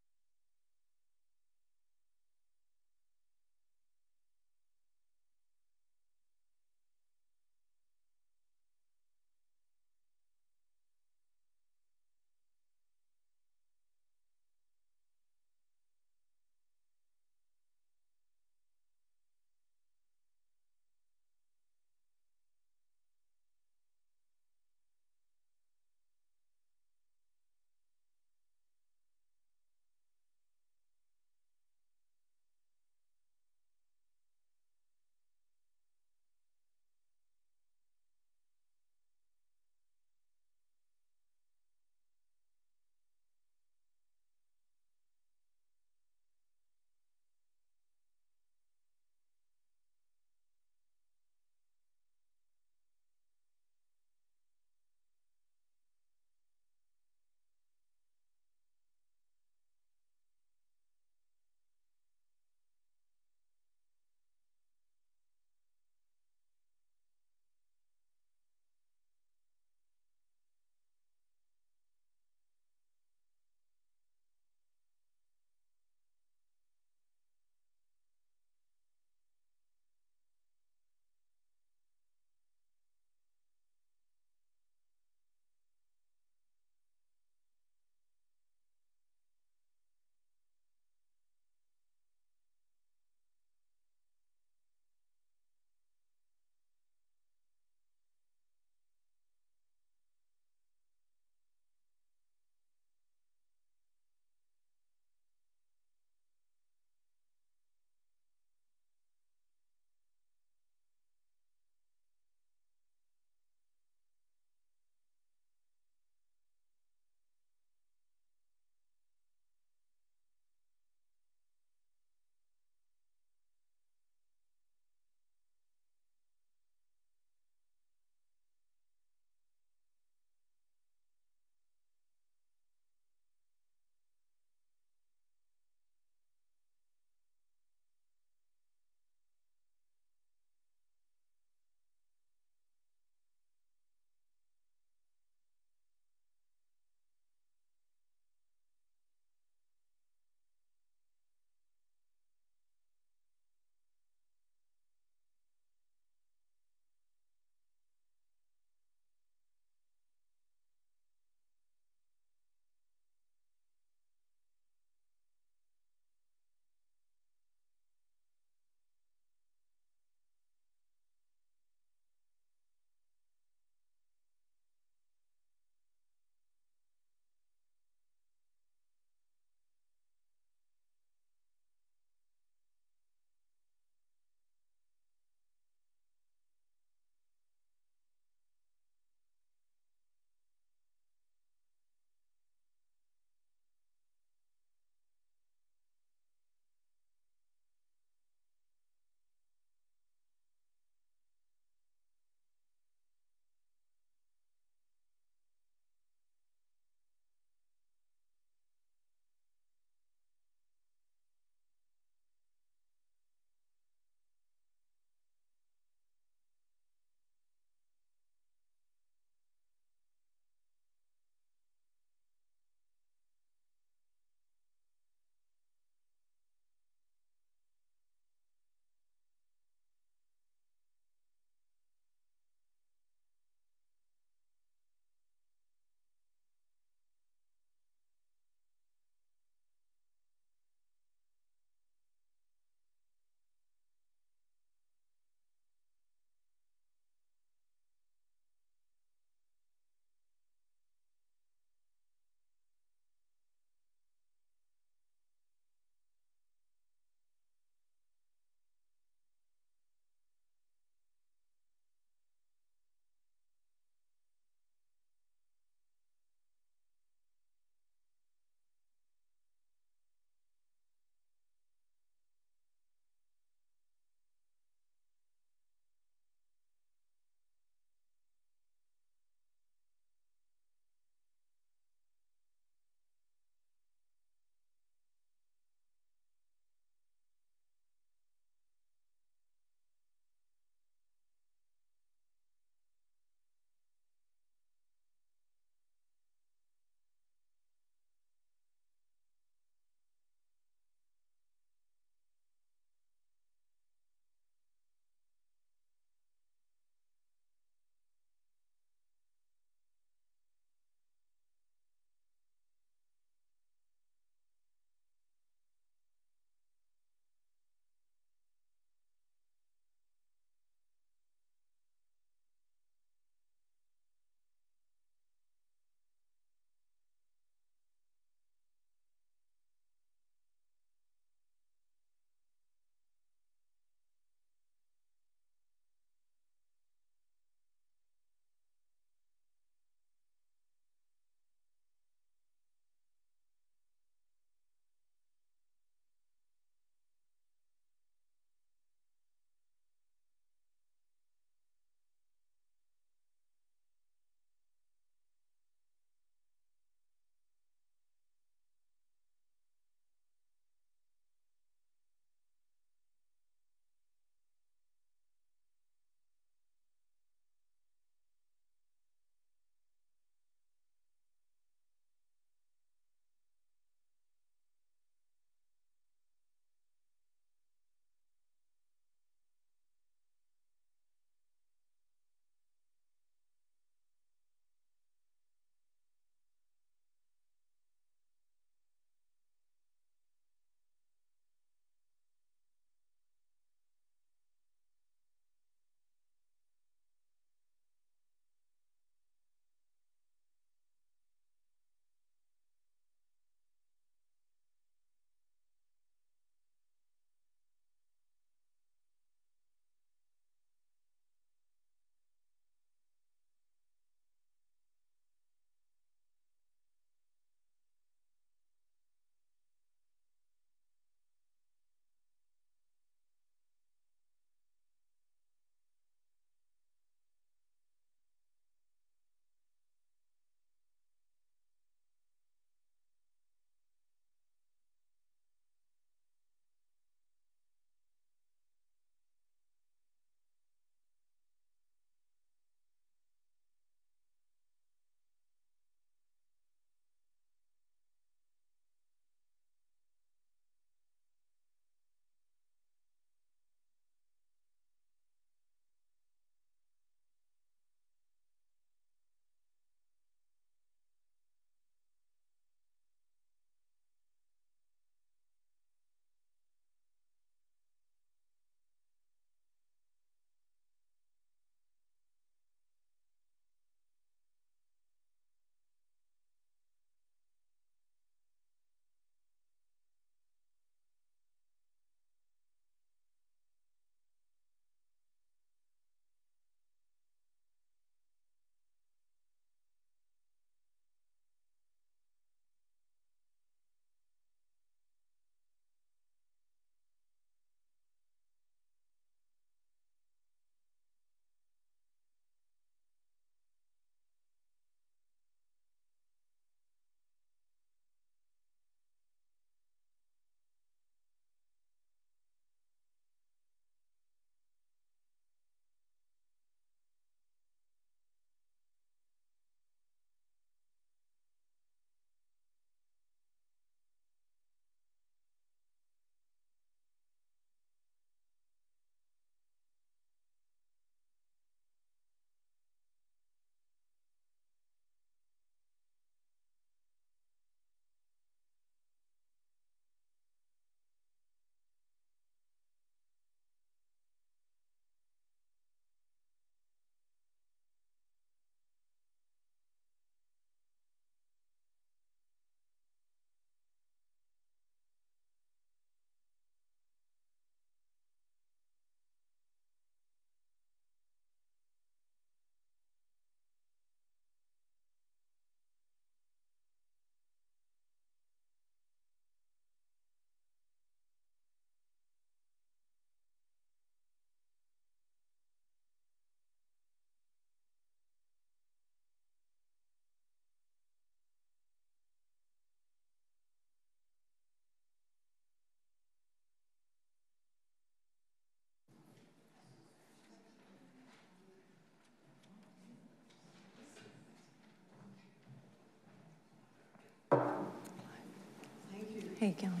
Where are you going?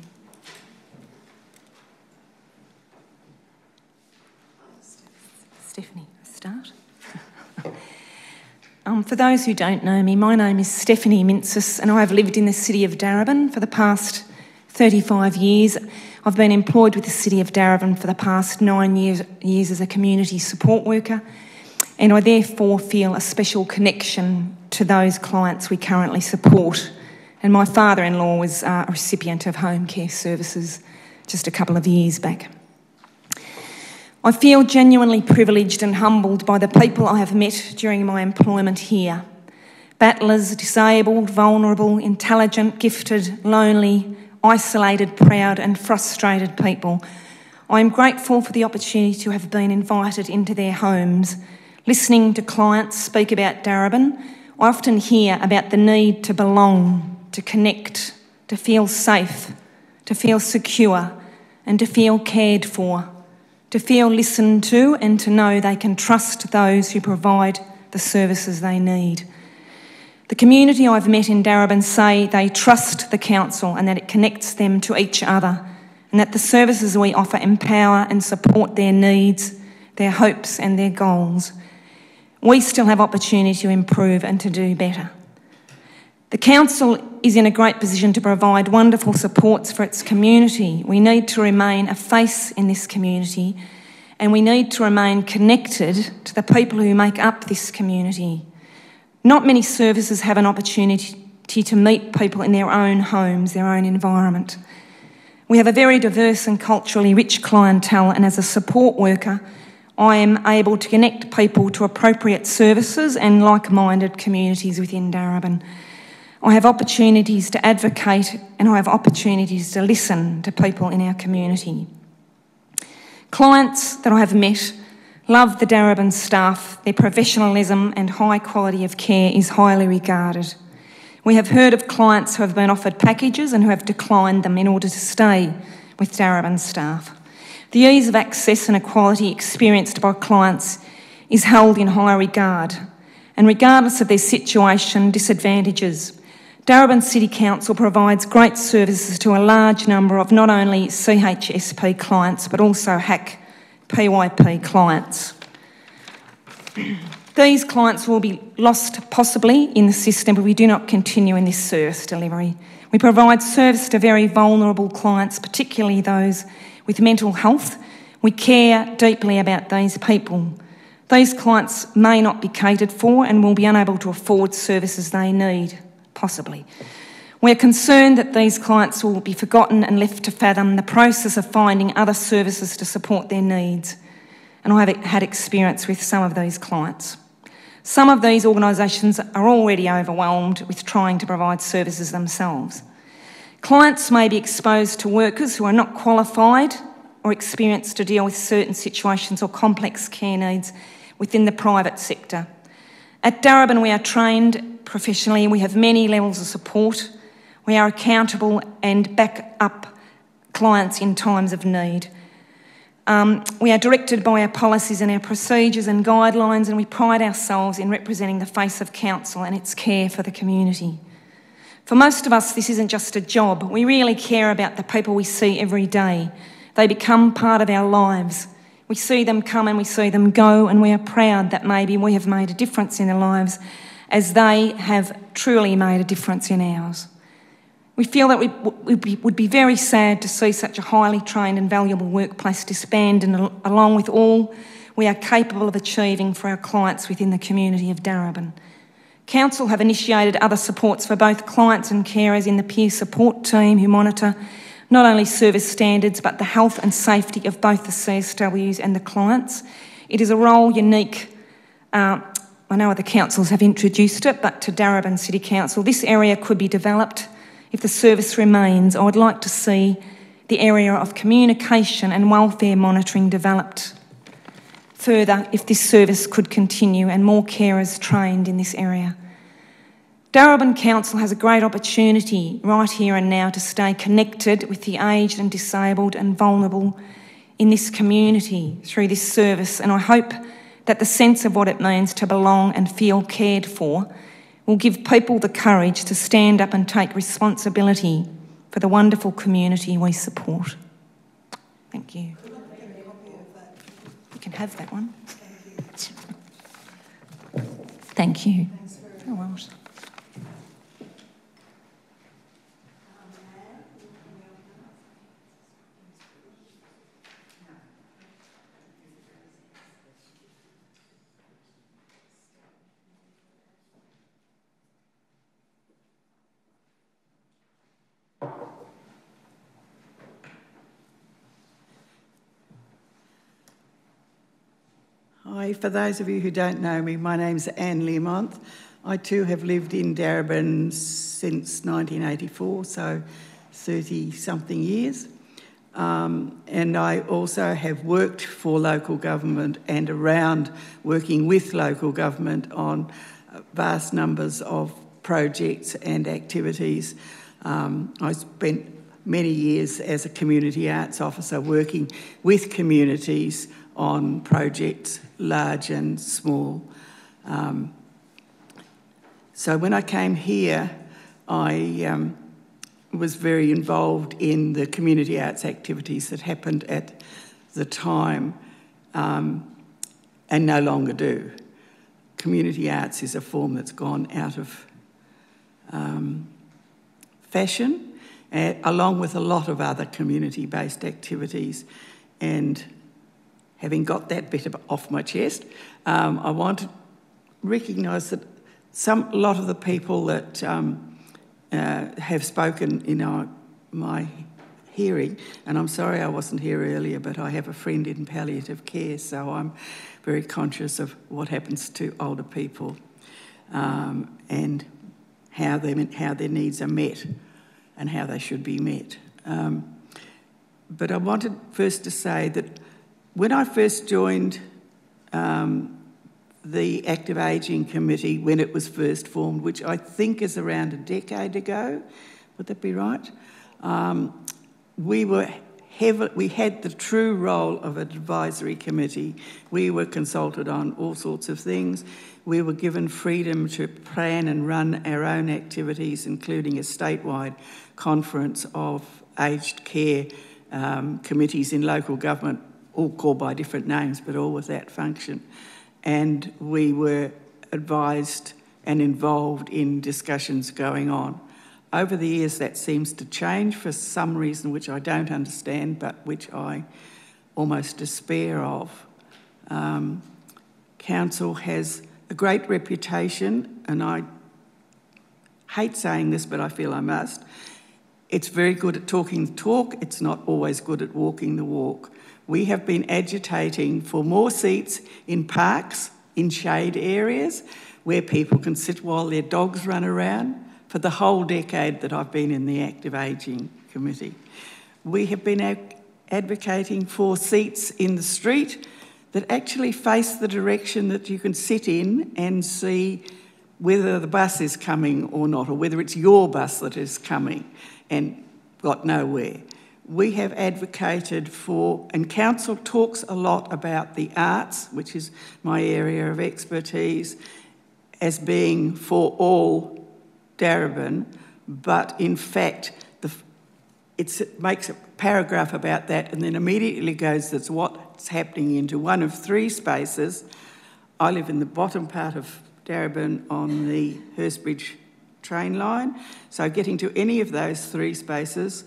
Stephanie, start. For those who don't know me, my name is Stephanie Mintzis and I have lived in the City of Darebin for the past 35 years. I've been employed with the City of Darebin for the past 9 years as a community support worker, and I therefore feel a special connection to those clients we currently support. And my father-in-law was a recipient of home care services just a couple of years back. I feel genuinely privileged and humbled by the people I have met during my employment here. Battlers, disabled, vulnerable, intelligent, gifted, lonely, isolated, proud and frustrated people. I am grateful for the opportunity to have been invited into their homes. Listening to clients speak about Darebin, I often hear about the need to belong, to connect, to feel safe, to feel secure and to feel cared for, to feel listened to and to know they can trust those who provide the services they need. The community I've met in Darebin say they trust the council and that it connects them to each other, and that the services we offer empower and support their needs, their hopes and their goals. We still have opportunity to improve and to do better. The council is in a great position to provide wonderful supports for its community. We need to remain a face in this community, and we need to remain connected to the people who make up this community. Not many services have an opportunity to meet people in their own homes, their own environment. We have a very diverse and culturally rich clientele, and as a support worker, I am able to connect people to appropriate services and like-minded communities within Darebin. I have opportunities to advocate and I have opportunities to listen to people in our community. Clients that I have met love the Darebin staff. Their professionalism and high quality of care is highly regarded. We have heard of clients who have been offered packages and who have declined them in order to stay with Darebin staff. The ease of access and equality experienced by clients is held in high regard, and regardless of their situation, disadvantages, Darebin City Council provides great services to a large number of not only CHSP clients but also HAC PYP clients. These clients will be lost possibly in the system if we do not continue in this service delivery. We provide service to very vulnerable clients, particularly those with mental health. We care deeply about these people. These clients may not be catered for and will be unable to afford services they need. Possibly. We're concerned that these clients will be forgotten and left to fathom the process of finding other services to support their needs. And I have had experience with some of these clients. Some of these organisations are already overwhelmed with trying to provide services themselves. Clients may be exposed to workers who are not qualified or experienced to deal with certain situations or complex care needs within the private sector. At Darebin, we are trained professionally, we have many levels of support. We are accountable and back up clients in times of need. We are directed by our policies and our procedures and guidelines, and we pride ourselves in representing the face of council and its care for the community. For most of us, this isn't just a job. We really care about the people we see every day. They become part of our lives. We see them come and we see them go, and we are proud that maybe we have made a difference in their lives as they have truly made a difference in ours. We feel that we would be very sad to see such a highly trained and valuable workplace disband, and along with all we are capable of achieving for our clients within the community of Darebin. Council have initiated other supports for both clients and carers in the peer support team who monitor not only service standards but the health and safety of both the CSWs and the clients. It is a role unique. I know other councils have introduced it, but to Darebin City Council, this area could be developed if the service remains. I would like to see the area of communication and welfare monitoring developed further if this service could continue and more carers trained in this area. Darebin Council has a great opportunity right here and now to stay connected with the aged and disabled and vulnerable in this community through this service, and I hope that the sense of what it means to belong and feel cared for will give people the courage to stand up and take responsibility for the wonderful community we support. Thank you. You can have that one. Thank you. Oh, well. Hi, for those of you who don't know me, my name's Anne Learmonth. I too have lived in Darebin since 1984, so 30-something years. And I also have worked for local government and around working with local government on vast numbers of projects and activities. I spent many years as a community arts officer working with communities on projects large and small. So when I came here, I was very involved in the community arts activities that happened at the time and no longer do. Community arts is a form that's gone out of fashion, along with a lot of other community-based activities. And having got that bit off my chest, I want to recognise that a lot of the people that have spoken in my hearing, and I'm sorry I wasn't here earlier, but I have a friend in palliative care, so I'm very conscious of what happens to older people and how their needs are met and how they should be met. But I wanted first to say that when I first joined the Active Ageing Committee, when it was first formed, which I think is around a decade ago, would that be right? We had the true role of an advisory committee. We were consulted on all sorts of things. We were given freedom to plan and run our own activities, including a statewide conference of aged care committees in local government, all called by different names, but all with that function. And we were advised and involved in discussions going on. Over the years, that seems to change for some reason which I don't understand, but which I almost despair of. Council has a great reputation, and I hate saying this, but I feel I must. It's very good at talking the talk. It's not always good at walking the walk. We have been agitating for more seats in parks, in shade areas, where people can sit while their dogs run around for the whole decade that I've been in the Active Ageing Committee. We have been advocating for seats in the street that actually face the direction that you can sit in and see whether the bus is coming or not, or whether it's your bus that is coming and got nowhere. We have advocated for, and Council talks a lot about the arts, which is my area of expertise, as being for all Darebin, but in fact, it makes a paragraph about that and then immediately goes, that's what's happening into one of three spaces. I live in the bottom part of Darebin on the Hurstbridge train line, so getting to any of those three spaces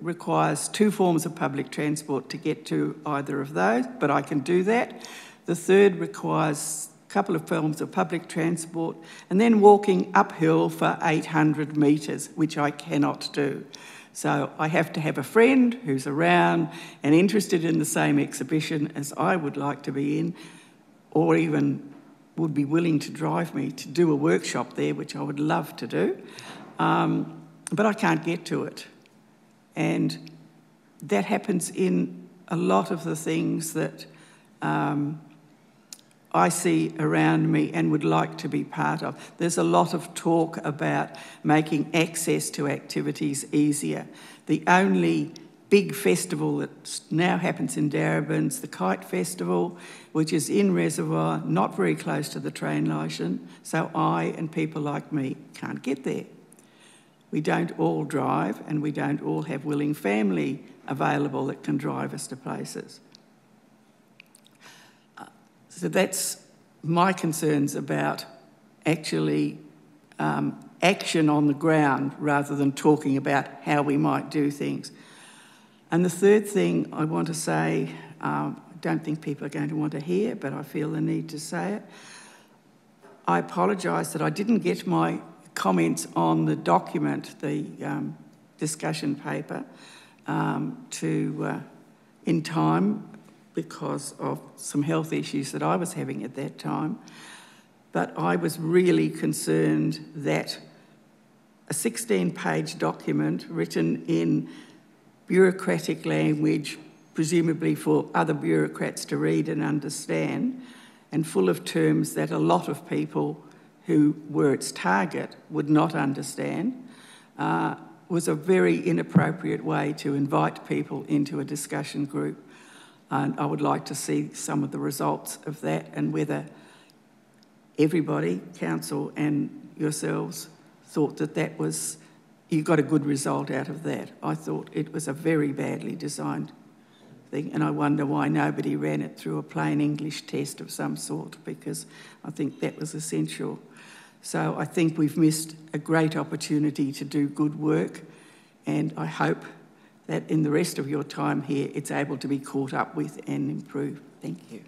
requires two forms of public transport to get to either of those, but I can do that. The third requires a couple of forms of public transport and then walking uphill for 800 metres, which I cannot do. So I have to have a friend who's around and interested in the same exhibition as I would like to be in, or even would be willing to drive me to do a workshop there, which I would love to do, but I can't get to it. And that happens in a lot of the things that I see around me and would like to be part of. There's a lot of talk about making access to activities easier. The only big festival that now happens in Darebin is the Kite Festival, which is in Reservoir, not very close to the train line, so I and people like me can't get there. We don't all drive, and we don't all have willing family available that can drive us to places. So that's my concerns about actually action on the ground rather than talking about how we might do things. And the third thing I want to say, I don't think people are going to want to hear, but I feel the need to say it. I apologise that I didn't get my comments on the document, the discussion paper, in time because of some health issues that I was having at that time. But I was really concerned that a 16-page document written in bureaucratic language, presumably for other bureaucrats to read and understand, and full of terms that a lot of people who were its target would not understand, was a very inappropriate way to invite people into a discussion group. And I would like to see some of the results of that and whether everybody, council and yourselves, thought that that was, you got a good result out of that. I thought it was a very badly designed thing, and I wonder why nobody ran it through a plain English test of some sort, because I think that was essential. So I think we've missed a great opportunity to do good work, and I hope that in the rest of your time here it's able to be caught up with and improved. Thank you.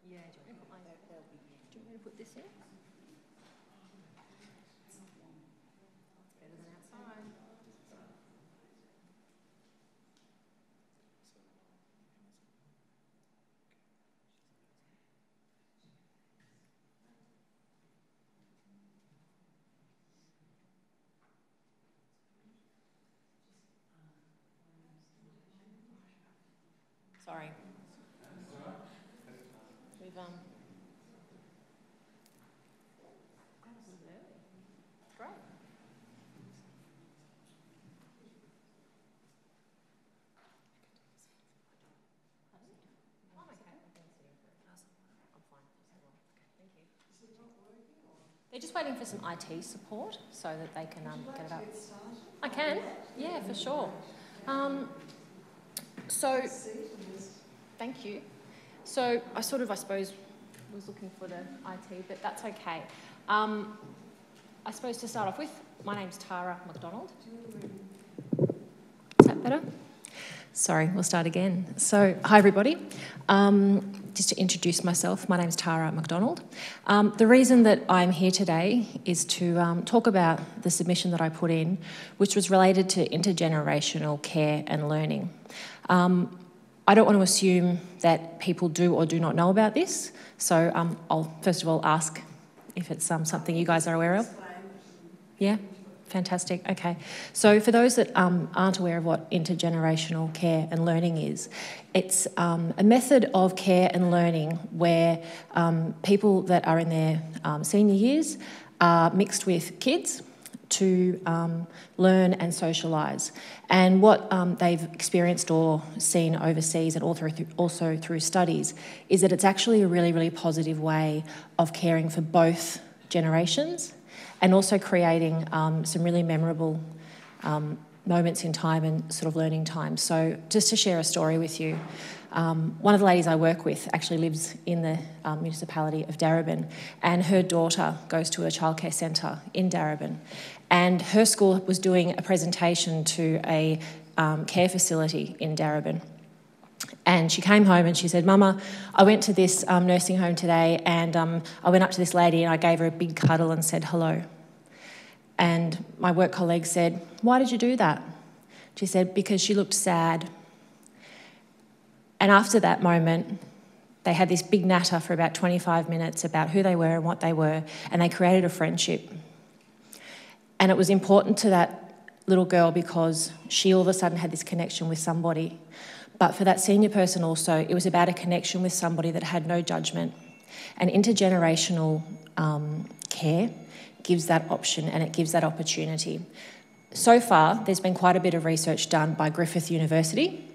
Yeah, do you want me to put this in? It's better than outside. Sorry. We've great. Oh, okay. I'm fine. Thank you. They're just waiting for some IT support so that they can get it up. I can. Yeah, for sure. So, thank you. So I suppose, was looking for the IT, but that's okay. I suppose to start off with, my name's Tara McDonald. Is that better? Sorry, we'll start again. So, hi everybody. Just to introduce myself, my name's Tara McDonald. The reason that I'm here today is to talk about the submission that I put in, which was related to intergenerational care and learning. I don't want to assume that people do or do not know about this, so I'll first of all ask if it's something you guys are aware of. Yeah, Fantastic. Okay. So for those that aren't aware of what intergenerational care and learning is, it's a method of care and learning where people that are in their senior years are mixed with kids to learn and socialise. And what they've experienced or seen overseas and also through studies is that it's actually a really, really positive way of caring for both generations and also creating some really memorable moments in time and sort of learning time. So just to share a story with you, one of the ladies I work with actually lives in the municipality of Darebin, and her daughter goes to a childcare centre in Darebin, and her school was doing a presentation to a care facility in Darebin. And she came home and she said, "Mama, I went to this nursing home today, and I went up to this lady and I gave her a big cuddle and said hello." And my work colleague said, "Why did you do that?" She said, "Because she looked sad." And after that moment, they had this big natter for about 25 minutes about who they were and what they were, and they created a friendship. And it was important to that little girl because she all of a sudden had this connection with somebody. But for that senior person also, it was about a connection with somebody that had no judgment. And intergenerational care gives that option and it gives that opportunity. So far, there's been quite a bit of research done by Griffith University,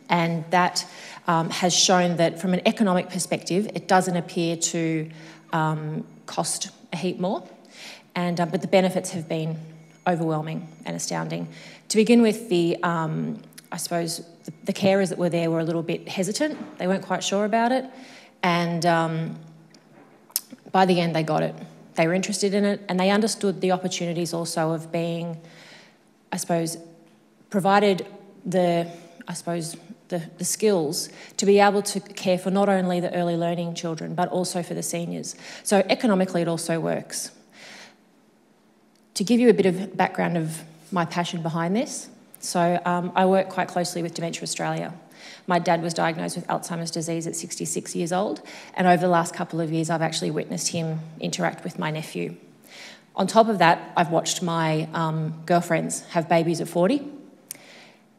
and that has shown that from an economic perspective, it doesn't appear to cost a heap more, but the benefits have been overwhelming and astounding. To begin with, I suppose the carers that were there were a little bit hesitant. They weren't quite sure about it, and by the end they got it. They were interested in it, and they understood the opportunities also of being, I suppose, provided the skills to be able to care for not only the early learning children, but also for the seniors. So economically it also works. To give you a bit of background of my passion behind this, so I work quite closely with Dementia Australia. My dad was diagnosed with Alzheimer's disease at 66 years old, and over the last couple of years I've actually witnessed him interact with my nephew. On top of that, I've watched my girlfriends have babies at 40,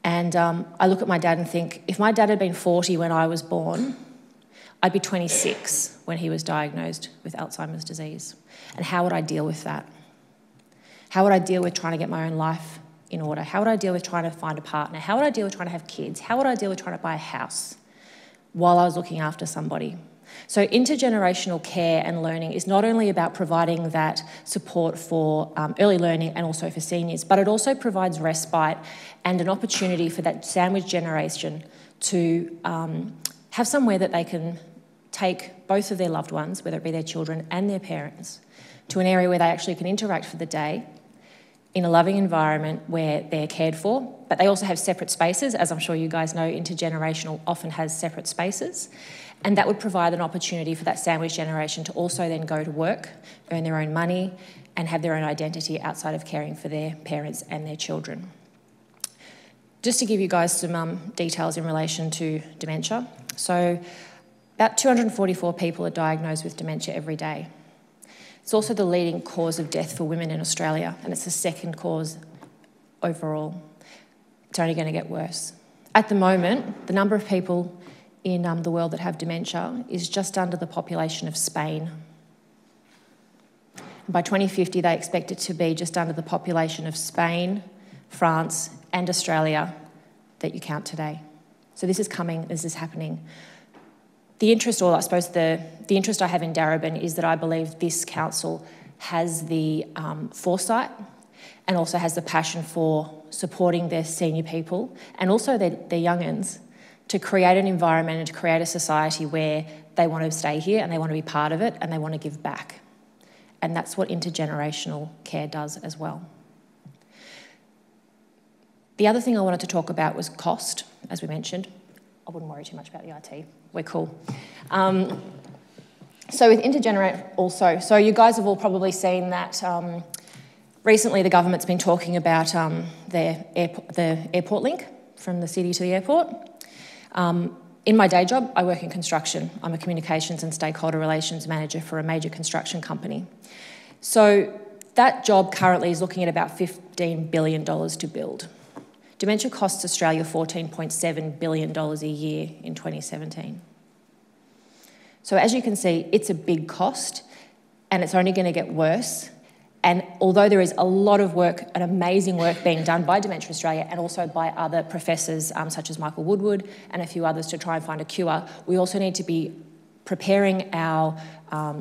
and I look at my dad and think, if my dad had been 40 when I was born, I'd be 26 when he was diagnosed with Alzheimer's disease. And how would I deal with that? How would I deal with trying to get my own life in order? How would I deal with trying to find a partner? How would I deal with trying to have kids? How would I deal with trying to buy a house while I was looking after somebody? So intergenerational care and learning is not only about providing that support for early learning and also for seniors, but it also provides respite and an opportunity for that sandwich generation to have somewhere that they can take both of their loved ones, whether it be their children and their parents, to an area where they actually can interact for the day in a loving environment where they're cared for, but they also have separate spaces. As I'm sure you guys know, intergenerational often has separate spaces, and that would provide an opportunity for that sandwich generation to also then go to work, earn their own money, and have their own identity outside of caring for their parents and their children. Just to give you guys some details in relation to dementia. So about 244 people are diagnosed with dementia every day. It's also the leading cause of death for women in Australia, and it's the second cause overall. It's only going to get worse. At the moment, the number of people in the world that have dementia is just under the population of Spain. And by 2050, they expect it to be just under the population of Spain, France, and Australia that you count today. So this is coming, this is happening. The interest, or I suppose the interest I have in Darebin is that I believe this council has the foresight and also has the passion for supporting their senior people and also their young'uns to create an environment and to create a society where they want to stay here and they want to be part of it and they want to give back. And that's what intergenerational care does as well. The other thing I wanted to talk about was cost, as we mentioned. I wouldn't worry too much about the IT. We're cool. So with intergenerate also, so you guys have all probably seen that recently the government's been talking about the airport link from the city to the airport. In my day job, I work in construction. I'm a communications and stakeholder relations manager for a major construction company. So That job currently is looking at about $15 billion to build. Dementia costs Australia $14.7 billion a year in 2017. So as you can see, it's a big cost and it's only going to get worse. And although there is a lot of work and amazing work being done by Dementia Australia and also by other professors such as Michael Woodward and a few others to try and find a cure, we also need to be preparing our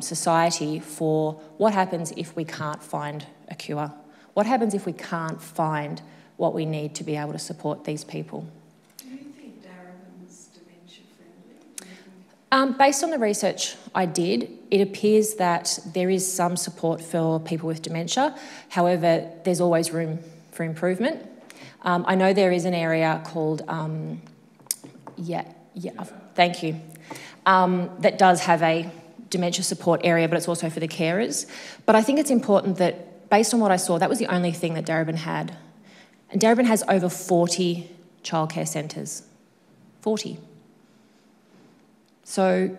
society for what happens if we can't find a cure. What happens if we can't find what we need to be able to support these people? Do you think Darebin's dementia friendly? Based on the research I did, it appears that there is some support for people with dementia. However, there's always room for improvement. I know there is an area called, thank you, that does have a dementia support area, but it's also for the carers. But I think it's important that, based on what I saw, that was the only thing that Darebin had. And Darebin has over 40 childcare centres. 40. So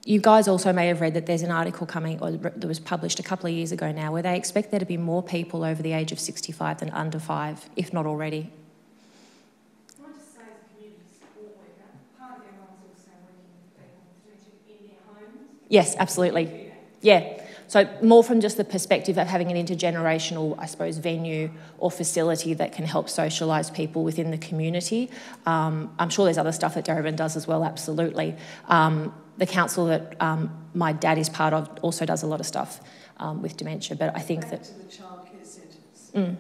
you guys also may have read that there's an article coming, or that was published a couple of years ago now, where they expect there to be more people over the age of 65 than under 5, if not already. Can I just say, as a community support worker, part of their role is also working with people with dementia in their homes? Yes, absolutely. Yeah. So more from just the perspective of having an intergenerational, I suppose, venue or facility that can help socialise people within the community. I'm sure there's other stuff that Darebin does as well, absolutely. The council that my dad is part of also does a lot of stuff with dementia, but I think Back to the childcare centres.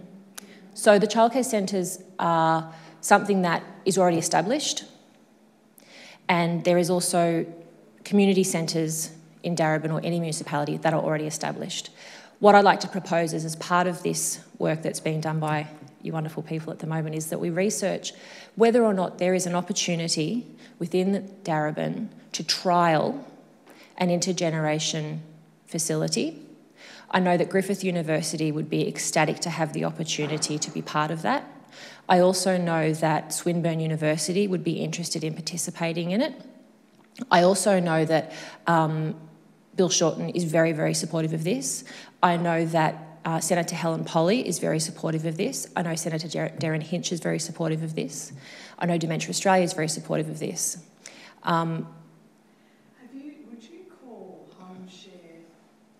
So the childcare centres are something that is already established, and there is also community centres in Darebin or any municipality that are already established. What I'd like to propose is, as part of this work that's being done by you wonderful people at the moment, is that we research whether or not there is an opportunity within Darebin to trial an intergeneration facility. I know that Griffith University would be ecstatic to have the opportunity to be part of that. I also know that Swinburne University would be interested in participating in it. I also know that Bill Shorten is very, very supportive of this. I know that Senator Helen Polley is very supportive of this. I know Senator Darren Hinch is very supportive of this. I know Dementia Australia is very supportive of this. Would you call home share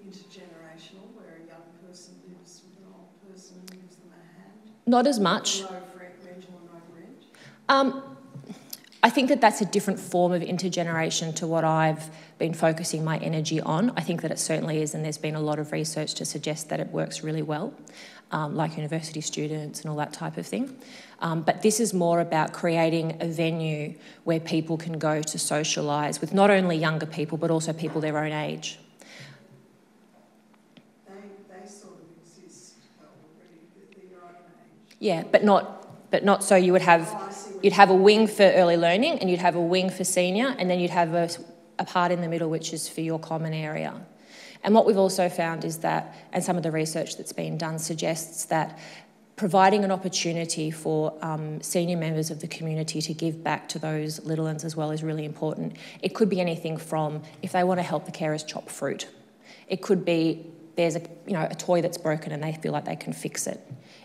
intergenerational, where a young person lives with an old person and gives them a hand? Not as much. Low rent or no rent? I think that that's a different form of intergeneration to what I've been focusing my energy on. I think that it certainly is, and there's been a lot of research to suggest that it works really well, like university students and all that type of thing. But this is more about creating a venue where people can go to socialise with not only younger people, but also people their own age. They sort of exist already with their own age. Yeah, but not so you would have... You'd have a wing for early learning and you'd have a wing for senior, and then you'd have a part in the middle which is for your common area. And what we've also found is that, and some of the research that's been done suggests that providing an opportunity for senior members of the community to give back to those little ones as well is really important. It could be anything from, if they want to help the carers chop fruit. It could be there's a toy that's broken and they feel like they can fix it.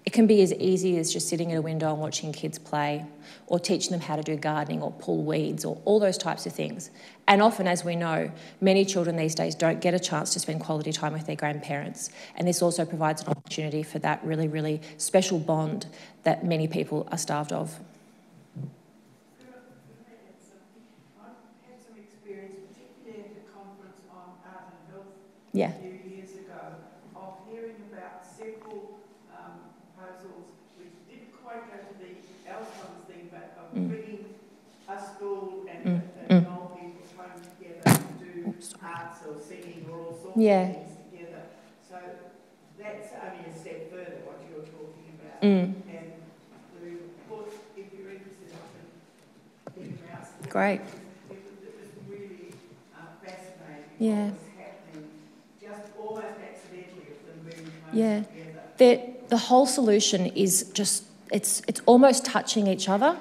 It can be as easy as just sitting at a window and watching kids play, or teaching them how to do gardening or pull weeds, or all those types of things. And often, as we know, many children these days don't get a chance to spend quality time with their grandparents. And this also provides an opportunity for that really, really special bond that many people are starved of. I've had some experience, particularly at a conference on art and health Yeah. a few years ago, of hearing about several proposals which didn't quite go to the Alzheimer's thing, but of bringing a school and old people's home together to do arts or singing or all sorts of things together. So that's only a step further, what you're talking about. And the report, if you're interested, I can think about. Great. It was really fascinating. Yeah. What was happening, just almost accidentally, of them bringing homes together. The whole solution is just, it's almost touching each other,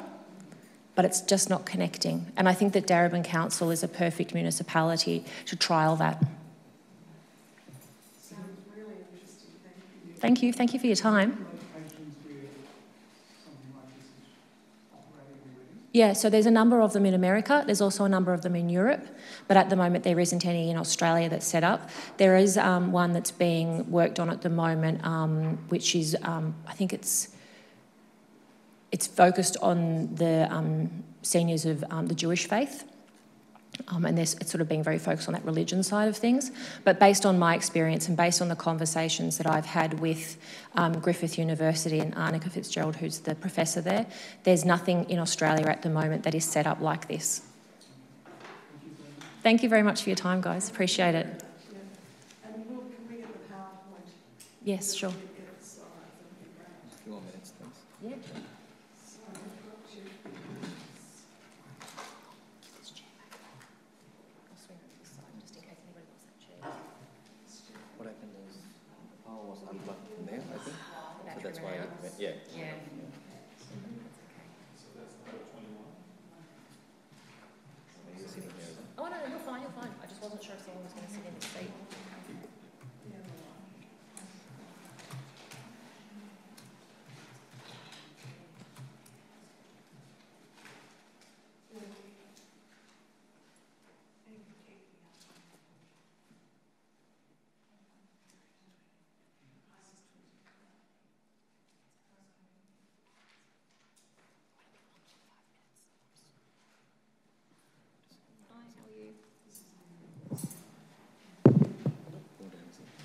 but it's just not connecting. And I think that Darebin Council is a perfect municipality to trial that. Sounds really interesting, thank you. Thank you for your time. Yeah, so there's a number of them in America. There's also a number of them in Europe, but at the moment there isn't any in Australia that's set up. There is one that's being worked on at the moment, which is, I think it's focused on the seniors of the Jewish faith. And it's sort of being very focused on that religion side of things. But based on my experience and based on the conversations that I've had with Griffith University and Arnica Fitzgerald, who's the professor there, there's nothing in Australia at the moment that is set up like this. Thank you very much for your time, guys. Appreciate it. And can we get the PowerPoint? Yes, sure. A few more minutes, please. Yeah. What happened is the power was unplugged from there, I think. So that's why it went, yeah. You're sitting here, is it? Oh, no, you're fine. I just wasn't sure if someone was going to sit in the seat.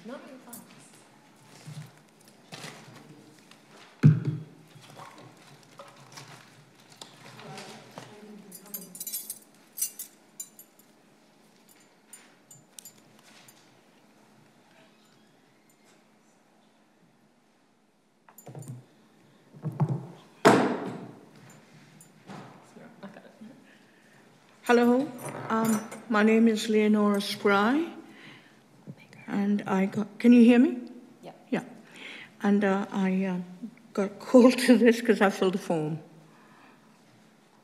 No, you're fine. Hello, my name is Leonora Spry, and can you hear me? Yeah. Yeah. And I got called to this because I filled a form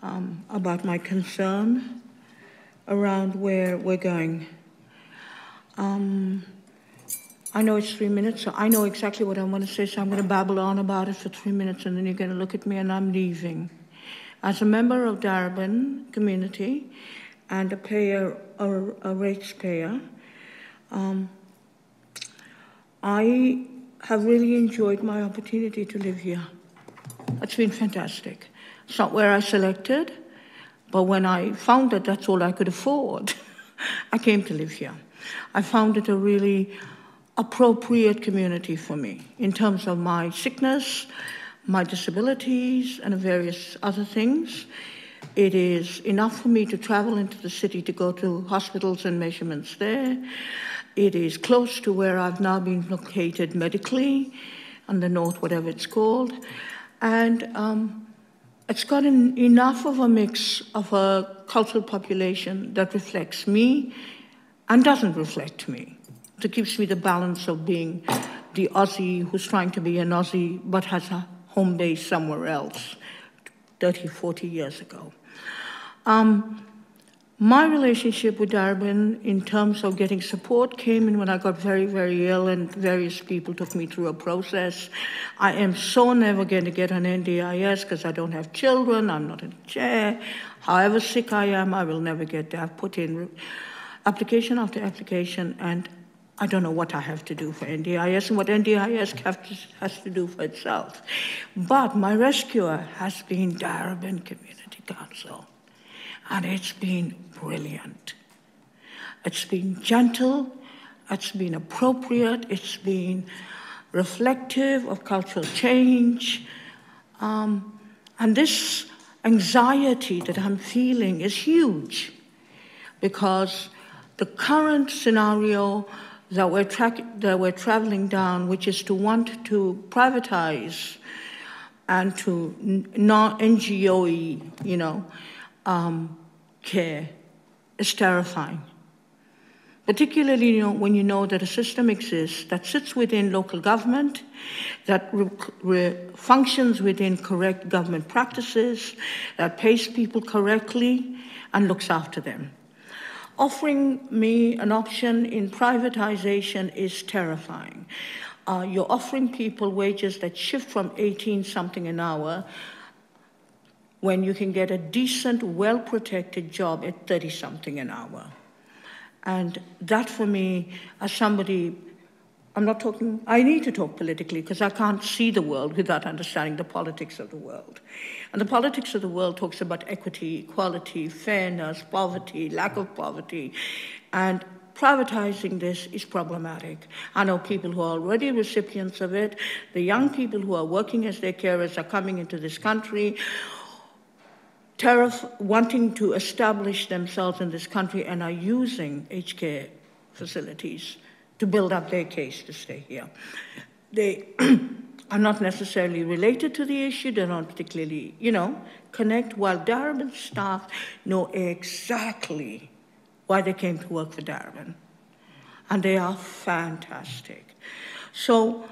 about my concern around where we're going. I know it's 3 minutes, so I know exactly what I want to say, so I'm going to babble on about it for 3 minutes, and then you're going to look at me and I'm leaving. As a member of Darebin community and a payer, a rates payer, I have really enjoyed my opportunity to live here. It's been fantastic. It's not where I selected, but when I found that that's all I could afford, I came to live here. I found it a really appropriate community for me in terms of my sickness, my disabilities, and various other things. It is enough for me to travel into the city to go to hospitals and measurements there. It is close to where I've now been located medically, on the north, whatever it's called. And it's got enough of a mix of a cultural population that reflects me and doesn't reflect me. So it gives me the balance of being the Aussie who's trying to be an Aussie but has a home base somewhere else 30, 40 years ago. My relationship with Darebin in terms of getting support came in when I got very, very ill and various people took me through a process. I am so never going to get an NDIS because I don't have children, I'm not in a chair. However sick I am, I will never get there. I've put in application after application and I don't know what I have to do for NDIS and what NDIS has to do for itself. But my rescuer has been Darebin Community Council, and it's been brilliant. It's been gentle, it's been appropriate, it's been reflective of cultural change, and this anxiety that I'm feeling is huge because the current scenario that we're traveling down, which is to want to privatize and to non-NGO-y, care, is terrifying. Particularly, when you know that a system exists that sits within local government, that functions within correct government practices, that pays people correctly and looks after them. Offering me an option in privatization is terrifying. You're offering people wages that shift from 18-something an hour when you can get a decent, well-protected job at 30-something an hour. And that for me, as somebody, I need to talk politically because I can't see the world without understanding the politics of the world. And the politics of the world talks about equity, equality, fairness, poverty, lack of poverty. And privatizing this is problematic. I know people who are already recipients of it. The young people who are working as their carers are coming into this country, wanting to establish themselves in this country and are using aged care facilities to build up their case to stay here. They are not necessarily related to the issue. They're not particularly, connect, while Darebin staff know exactly why they came to work for Darebin. And they are fantastic. So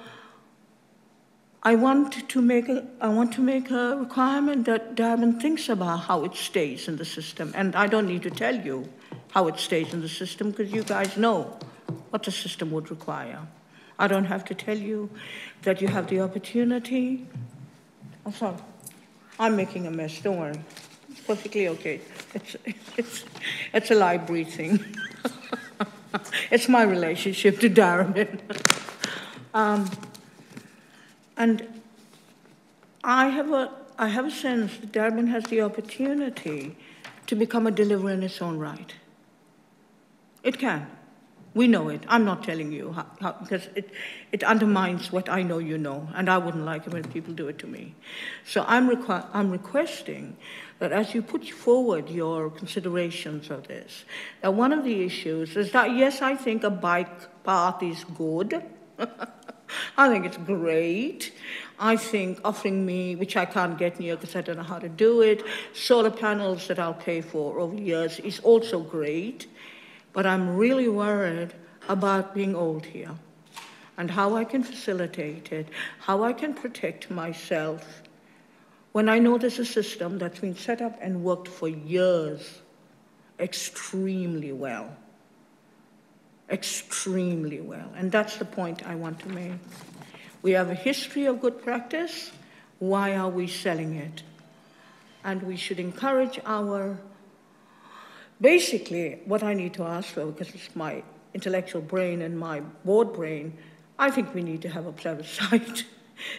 I want to make a requirement that Darebin thinks about how it stays in the system. And I don't need to tell you how it stays in the system because you guys know what the system would require. I don't have to tell you that you have the opportunity. I'm sorry. I'm making a mess, don't worry. It's perfectly okay. It's a live thing. It's my relationship to Darebin. And I have a sense that Darebin has the opportunity to become a deliverer in its own right. It can. We know it. I'm not telling you how because it undermines what I know you know, and I wouldn't like it when people do it to me. So I'm requesting that as you put forward your considerations of this, that one of the issues is that, yes, I think a bike path is good. I think it's great. I think offering me, which I can't get near because I don't know how to do it, solar panels that I'll pay for over years is also great. But I'm really worried about being old here and how I can facilitate it, how I can protect myself when I know there's a system that's been set up and worked for years extremely well. Extremely well. And that's the point I want to make. We have a history of good practice. Why are we selling it? And we should encourage basically, what I need to ask for, because it's my intellectual brain and my board brain, I think we need to have a plebiscite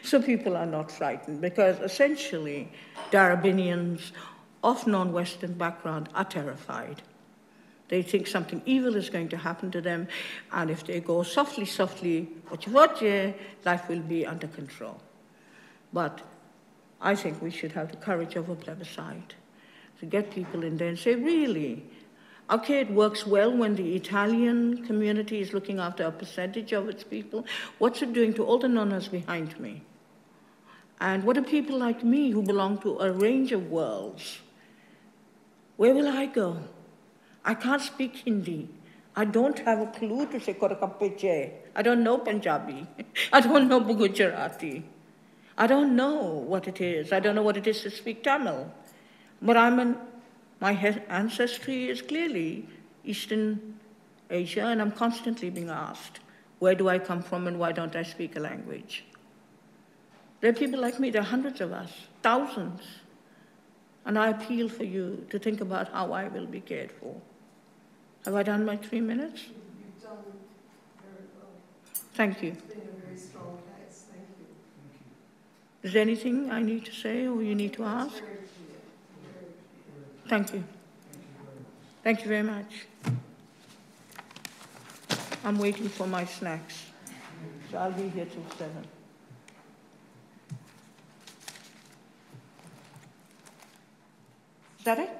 so people are not frightened, because essentially, Darebinians of non-Western background are terrified. They think something evil is going to happen to them, and if they go softly, life will be under control. But I think we should have the courage of a plebiscite to get people in there and say, really, okay, it works well when the Italian community is looking after a percentage of its people. What's it doing to all the nonnas behind me? And what are people like me who belong to a range of worlds? Where will I go? I can't speak Hindi. I don't have a clue to say Korakapeche. I don't know Punjabi. I don't know Gujarati. I don't know what it is. I don't know what it is to speak Tamil. But my ancestry is clearly Eastern Asia, and I'm constantly being asked, where do I come from and why don't I speak a language? There are people like me, there are hundreds of us, thousands. And I appeal for you to think about how I will be cared for. Have I done my 3 minutes? You've done very well. Thank you. It's been a very strong case. Thank you. Is there anything I need to say or you need to ask? Very clear. Very clear. Thank you. Thank you very much. I'm waiting for my snacks. So I'll be here till 7. Is that it?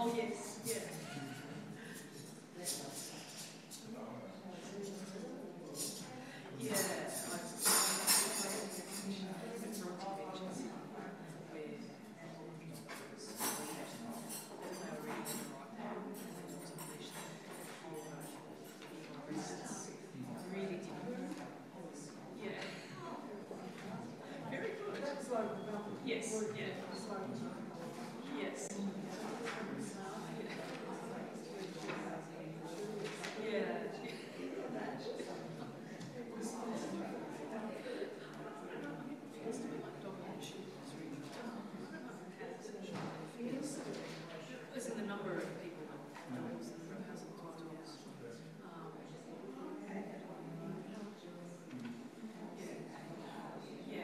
Oh, yes, yeah. Yes, yeah. Yes. Listen, the number of people that dogs and household titles. Yeah.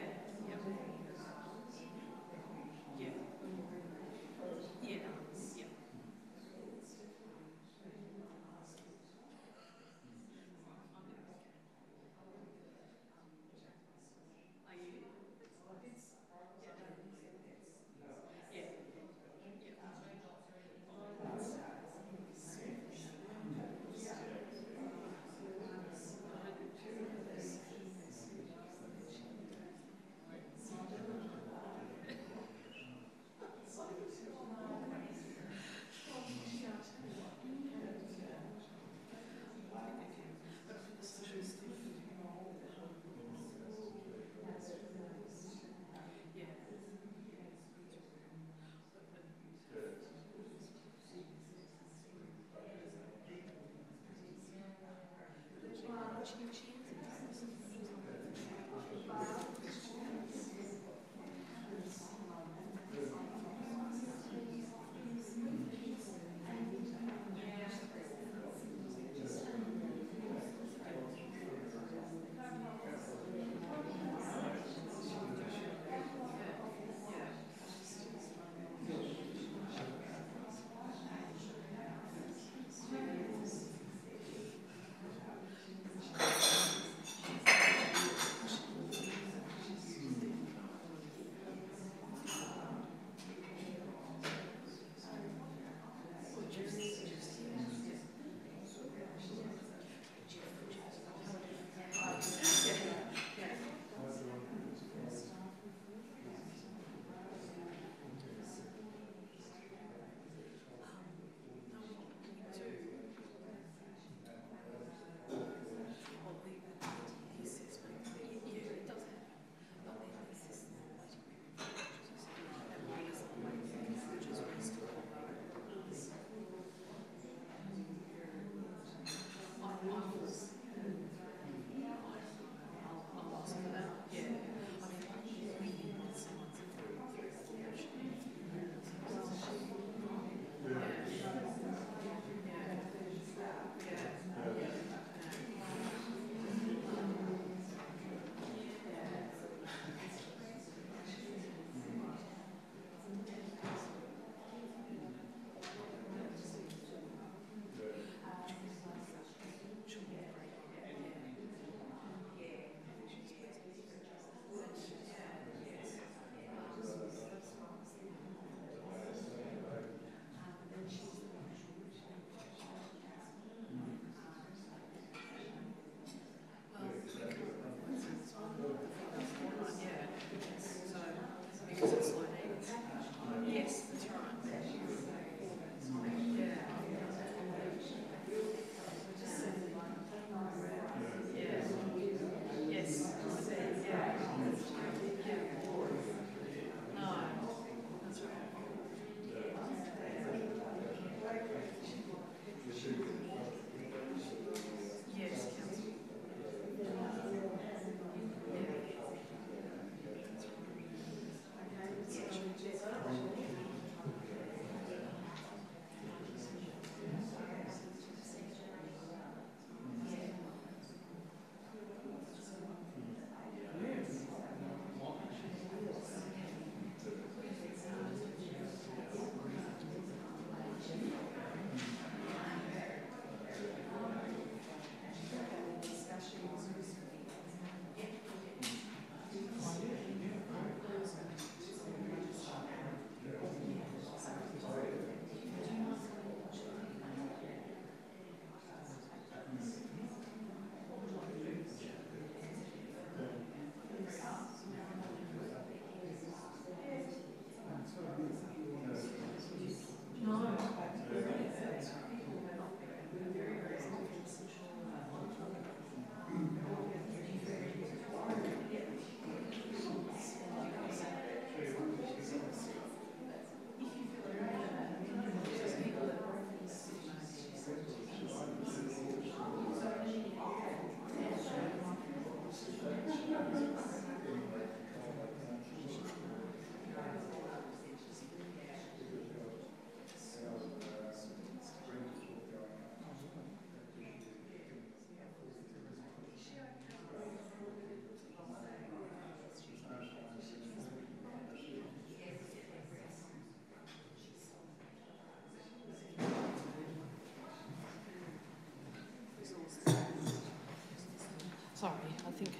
I think.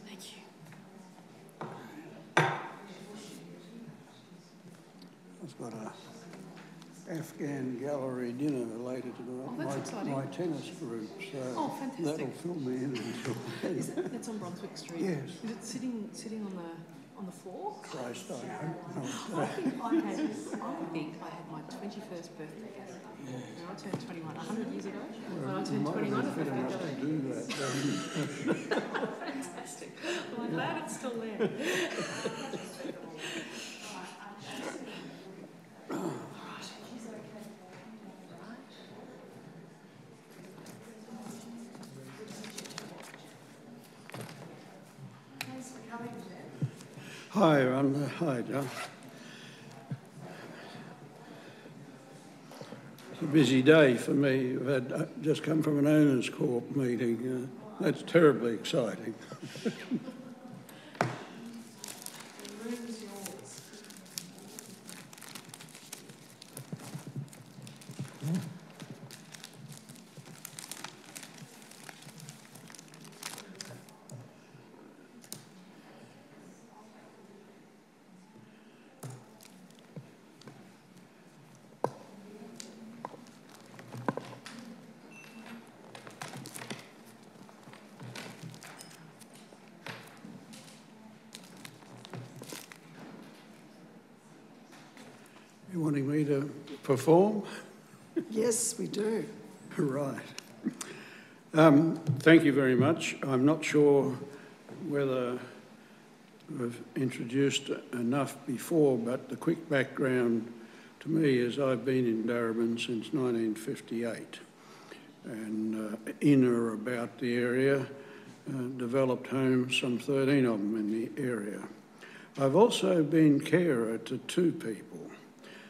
Thank you. I've got a Afghan gallery dinner later tonight. Oh, that's exciting. My tennis group, so fantastic. that'll fill me in until then. That's on Brunswick Street. Yes. Is it sitting on the floor? Christ, I hope I not. think I had my 21st birthday. Yeah. When I turned 21, 100 years ago. When I turned 21, I fit enough to do that. Fantastic. Well, I'm glad it's still there. Hi, Ron. Hi, John. It's a busy day for me. I've just come from an owners' corp meeting. That's terribly exciting. You wanting me to perform? Yes, we do. Right. Thank you very much. I'm not sure whether I've introduced enough before, but the quick background to me is I've been in Darebin since 1958 and in or about the area, developed homes, some 13 of them in the area. I've also been carer to 2 people.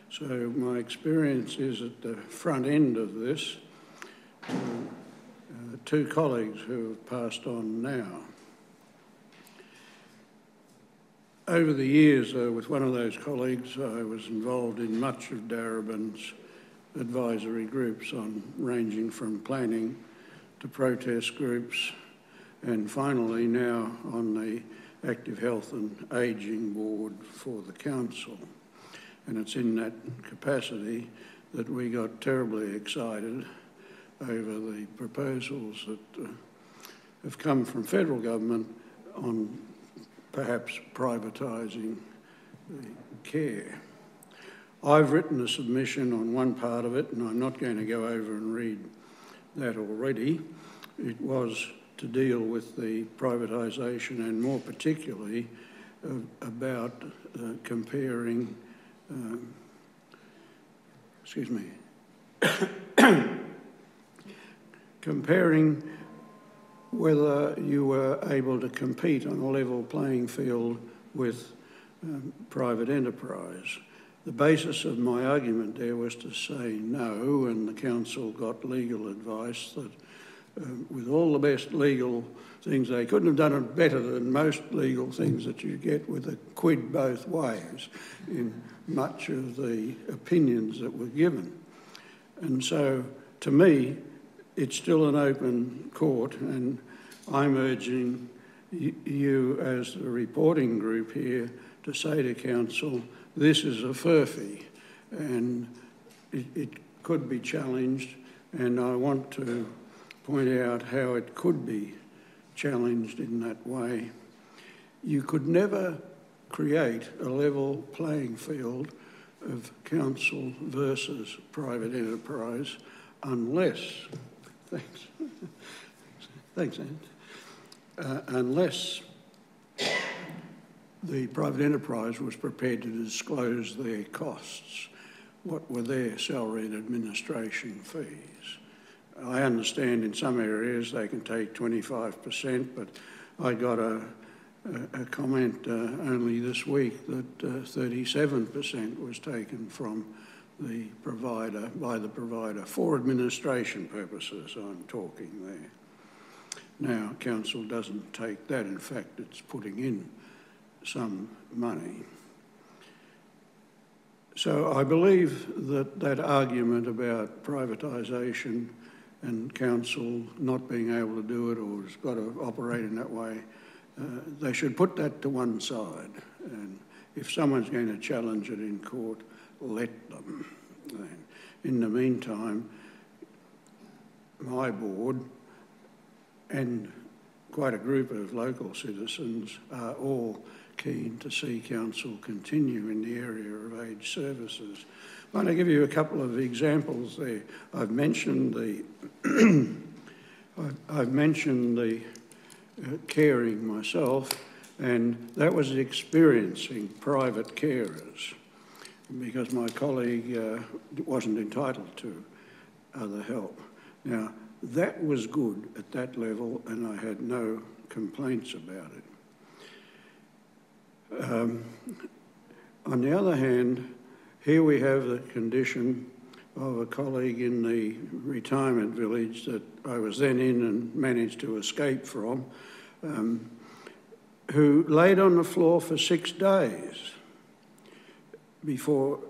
So my experience is at the front end of this, 2 colleagues who have passed on now. Over the years, with one of those colleagues, I was involved in much of Darebin's advisory groups on ranging from planning to protest groups, and finally now on the Active Health and Ageing Board for the Council. And it's in that capacity that we got terribly excited over the proposals that have come from federal government on perhaps privatising the care. I've written a submission on one part of it, and I'm not going to go over and read that already. It was to deal with the privatisation and more particularly about comparing comparing whether you were able to compete on a level playing field with private enterprise. The basis of my argument there was to say no, and the council got legal advice that with all the best legal things, they couldn't have done it better than most legal things that you get with a quid both ways in much of the opinions that were given. And so, to me, it's still an open court, and I'm urging you as the reporting group here to say to council, this is a furphy, and it could be challenged, and I want to point out how it could be challenged in that way. You could never create a level playing field of council versus private enterprise unless, thanks, unless the private enterprise was prepared to disclose their costs. What were their salary and administration fees? I understand in some areas they can take 25%, but I got a comment only this week that 37% was taken from the provider, by the provider, for administration purposes I'm talking there. Now, council doesn't take that. In fact, it's putting in some money. So I believe that that argument about privatisation and council not being able to do it or has got to operate in that way, they should put that to one side. And if someone's going to challenge it in court, let them. In the meantime, my board and quite a group of local citizens are all keen to see council continue in the area of aged services. I'm going to give you a couple of examples there. I've mentioned the caring myself, and that was experiencing private carers because my colleague wasn't entitled to other help. Now, that was good at that level, and I had no complaints about it. On the other hand, here we have the condition of a colleague in the retirement village that I was then in and managed to escape from, who laid on the floor for 6 days before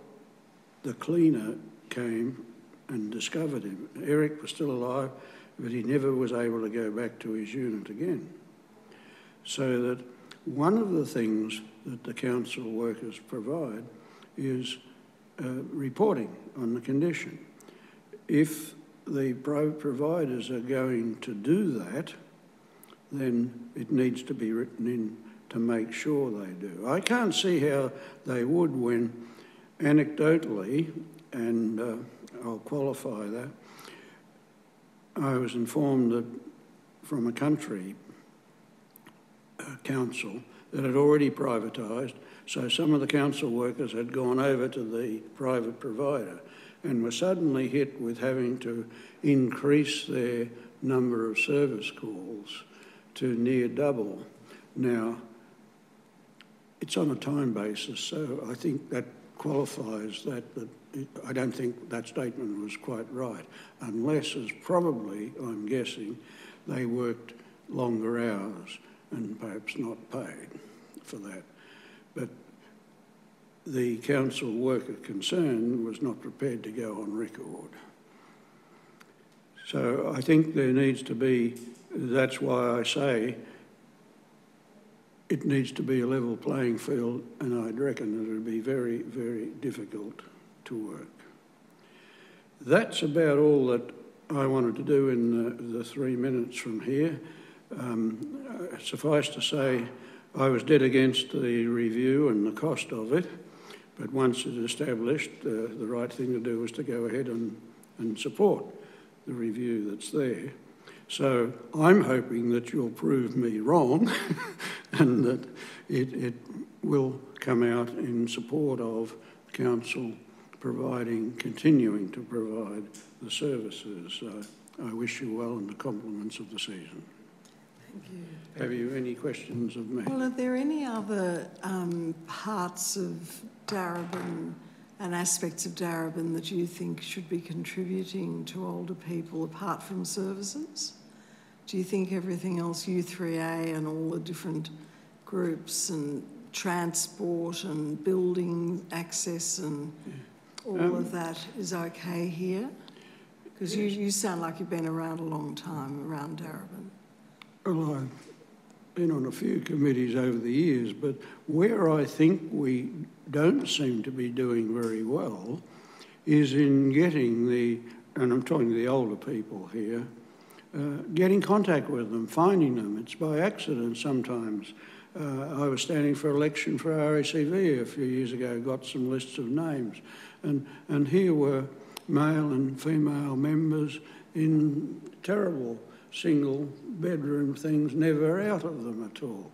the cleaner came and discovered him. Eric was still alive, but he never was able to go back to his unit again. So that one of the things that the council workers provide is reporting on the condition. If the private providers are going to do that, then it needs to be written in to make sure they do. I can't see how they would when anecdotally, and I'll qualify that, I was informed that from a country council that had already privatised, so some of the council workers had gone over to the private provider and were suddenly hit with having to increase their number of service calls to near double. Now, it's on a time basis, so I think that qualifies that I don't think that statement was quite right, unless, as probably, I'm guessing, they worked longer hours and perhaps not paid for that. But the council worker concerned was not prepared to go on record. So I think there needs to be, that's why I say it needs to be a level playing field, and I'd reckon that it would be very, very difficult to work. That's about all that I wanted to do in the 3 minutes from here. Suffice to say, I was dead against the review and the cost of it, but once it's established, the right thing to do was to go ahead and support the review that's there. So I'm hoping that you'll prove me wrong and that it will come out in support of council continuing to provide the services. I wish you well in the compliments of the season. Thank you. Have you any questions of me? Well, are there any other parts of Darebin and aspects of Darebin that you think should be contributing to older people apart from services? Do you think everything else, U3A and all the different groups and transport and building access and all of that is okay here? Because you sound like you've been around a long time around Darebin. Well, I've been on a few committees over the years, but where I think we don't seem to be doing very well is in getting and I'm talking to the older people here, getting contact with them, finding them. It's by accident sometimes. I was standing for election for RACV a few years ago, got some lists of names, and here were male and female members in terrible single bedroom things, never out of them at all.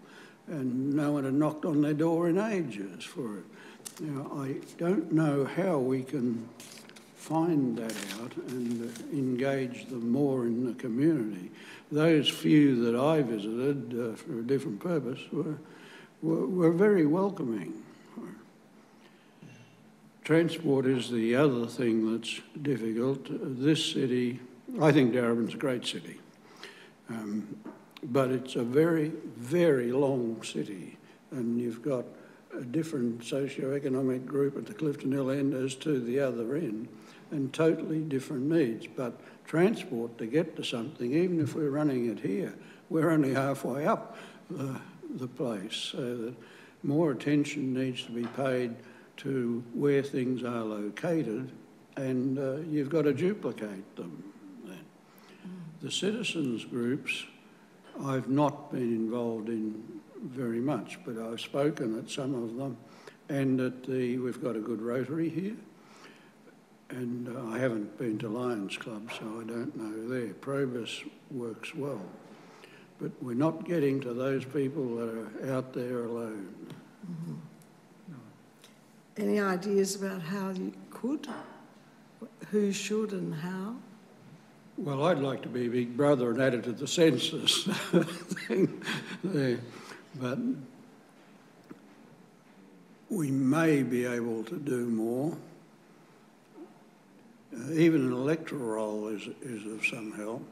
And no one had knocked on their door in ages for it. Now, I don't know how we can find that out and engage them more in the community. Those few that I visited for a different purpose were very welcoming. Transport is the other thing that's difficult. This city, I think Darebin's a great city. But it's a very, very long city, and you've got a different socio-economic group at the Clifton Hill end as to the other end, and totally different needs. But transport to get to something, even if we're running it here, we're only halfway up the place, so that more attention needs to be paid to where things are located, and you've got to duplicate them. The citizens groups I've not been involved in very much, but I've spoken at some of them, and we've got a good Rotary here, and I haven't been to Lions Club, so I don't know there. Probus works well, but we're not getting to those people that are out there alone. Mm-hmm. Any ideas about how you could? Who should and how? Well, I'd like to be Big Brother and add it to the census thing there, but we may be able to do more. Even an electoral roll is of some help.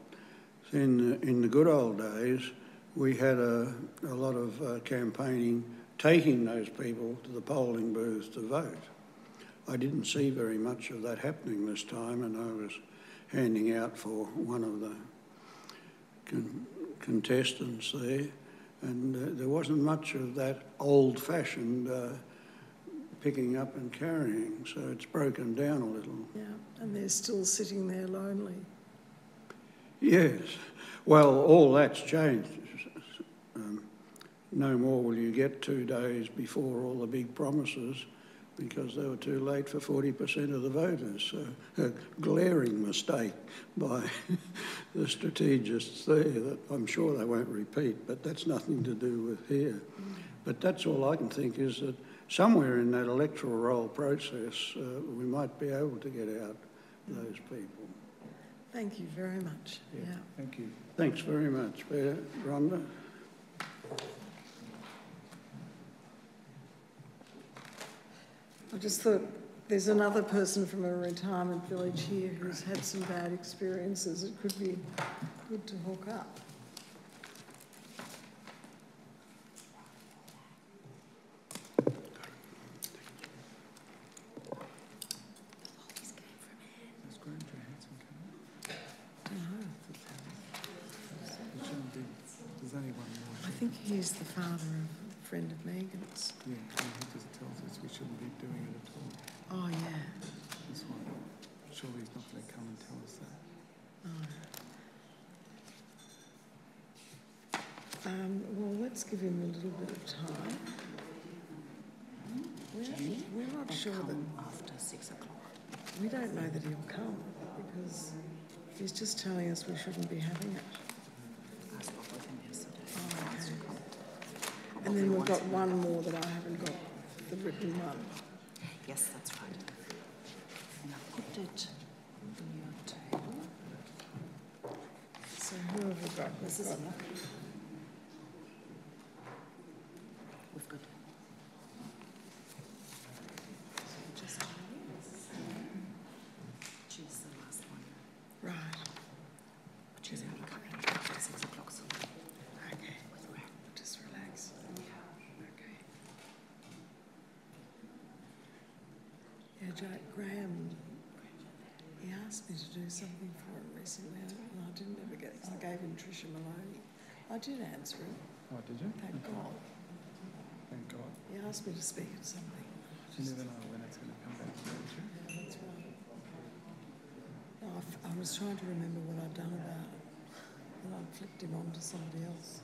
In the good old days, we had a lot of campaigning taking those people to the polling booth to vote. I didn't see very much of that happening this time, and I was handing out for one of the contestants there, and there wasn't much of that old-fashioned picking up and carrying, so it's broken down a little. Yeah, and they're still sitting there lonely. Yes, well, all that's changed. No more will you get 2 days before all the big promises, because they were too late for 40% of the voters. So a glaring mistake by the strategists there that I'm sure they won't repeat, but that's nothing to do with here. But that's all I can think, is that somewhere in that electoral roll process, we might be able to get out those people. Thank you very much. Yeah. Thank you. Thanks very much, Rhonda. I just thought there's another person from a retirement village here who's had some bad experiences. It could be good to hook up. I think he's the father of a friend of Megan's. Yeah, he just tells us we shouldn't be doing it at all. Oh, yeah. That's why. Surely he's not going to come and tell us that. Well, let's give him a little bit of time. We're not sure that after 6 o'clock. We don't know that he'll come, because he's just telling us we shouldn't be having it. I spoke with him yesterday. Oh, okay. And then we've got one more that I haven't got, the written one. Yes, that's right. And I put it on your table. So who have we got? This is enough. We've got choose the last one. Right. Which is only coming at 6 o'clock. So okay. Just relax. Okay. Yeah, Jack Graham, he asked me to do something for him recently, and I didn't ever get it. I gave him Tricia Maloney. I did answer him. Oh, did you? Thank God. Thank God. He asked me to speak at something. You never know when it's going to come back to you. Yeah, that's right. No, I was trying to remember what I'd done about it, and I'd flicked him on to somebody else.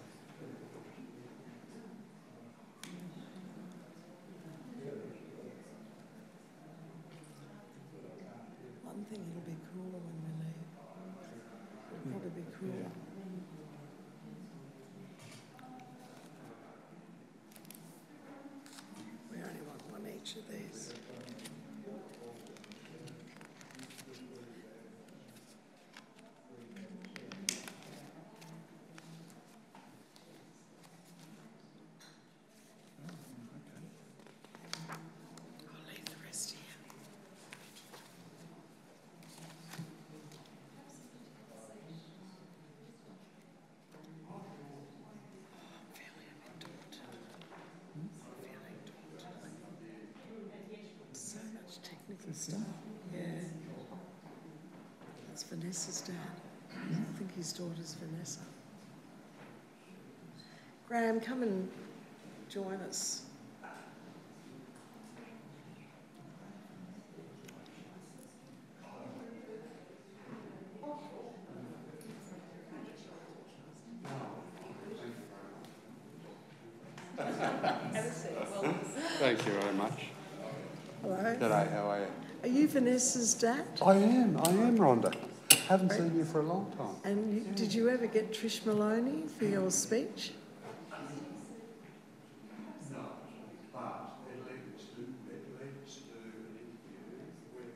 One thing, it'll be cooler when we leave. It'll probably be cooler. We only want one each of these. I'll leave the rest here. stuff. Yeah. That's Vanessa's dad. I think his daughter's Vanessa. Graham, come and join us. Thank you very much. Hello. G'day, how are you? Are you Vanessa's dad? I am, Rhonda. Haven't seen you for a long time. And did you ever get Trish Maloney for your speech? No, but it leads to an interview with...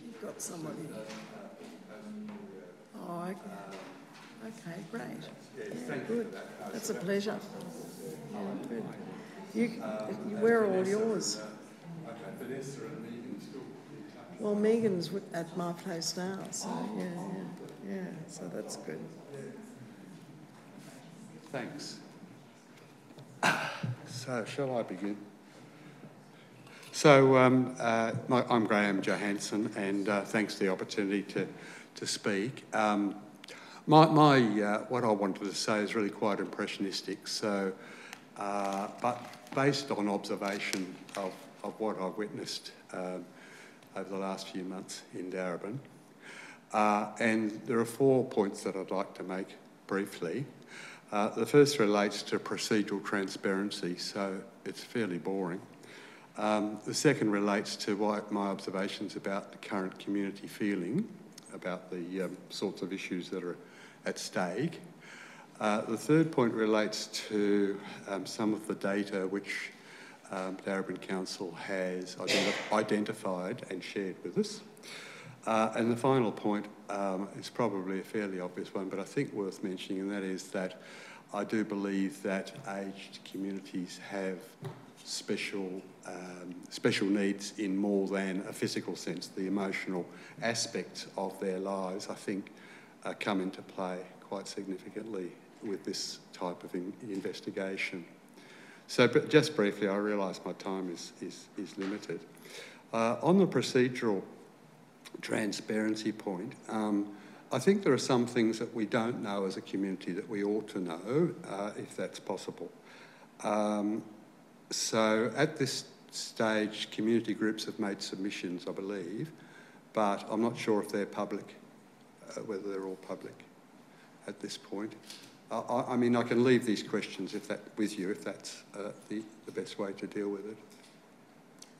You've got somebody. Oh, okay. Okay, great. Yes, yeah, thank good. you for that. That's a pleasure. Yeah, good. We're all yours. Okay, Vanessa and Megan still in touch. Well, Megan's at my place now, so yeah, so that's good. Thanks. So, shall I begin? So, I'm Graham Johansson, and thanks for the opportunity to speak. What I wanted to say is really quite impressionistic. So, but based on observation of what I've witnessed over the last few months in Darebin, and there are 4 points that I'd like to make briefly. The first relates to procedural transparency, so it's fairly boring. The second relates to my observations about the current community feeling about the sorts of issues that are at stake. The third point relates to some of the data which Darebin Council has identified and shared with us. And the final point is probably a fairly obvious one, but I think worth mentioning, and that is that I do believe that aged communities have special needs in more than a physical sense. The emotional aspects of their lives, I think, come into play quite significantly with this type of investigation. So, but just briefly, I realise my time is limited. On the procedural transparency point, I think there are some things that we don't know as a community that we ought to know, if that's possible. So at this stage, community groups have made submissions, I believe, but I'm not sure if they're public, whether they're all public at this point. I mean, I can leave these questions with you if that's the best way to deal with it.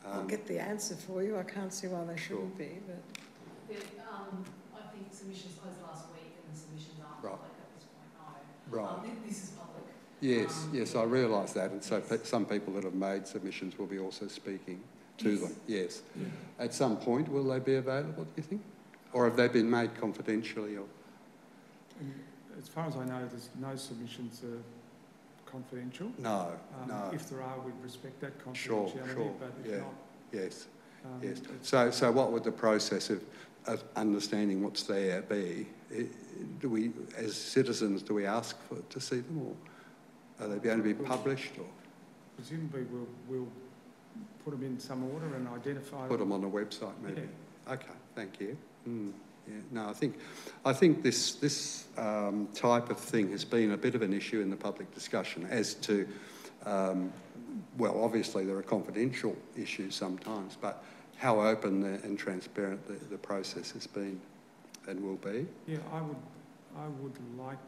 I'll get the answer for you. I can't see why they shouldn't be, but... Yeah, I think submissions closed last week and the submissions aren't public at this point, no. Right. This is public. Yes, I realise that, and so some people that have made submissions will be also speaking to them, yes. Yeah. At some point, will they be available, do you think? Or have they been made confidentially? Or? As far as I know, there's no submissions are confidential. No, no. If there are, we'd respect that confidentiality, sure. But if not... Yes, yes. So what would the process of understanding what's there be? Do we, as citizens, do we ask to see them, or are they going to be published? Or presumably we'll put them in some order and identify... Put them on the website, maybe? Yeah. Okay, thank you. Yeah, no, I think this type of thing has been a bit of an issue in the public discussion as to, well, obviously there are confidential issues sometimes, but how open and transparent the process has been and will be. Yeah, I would like,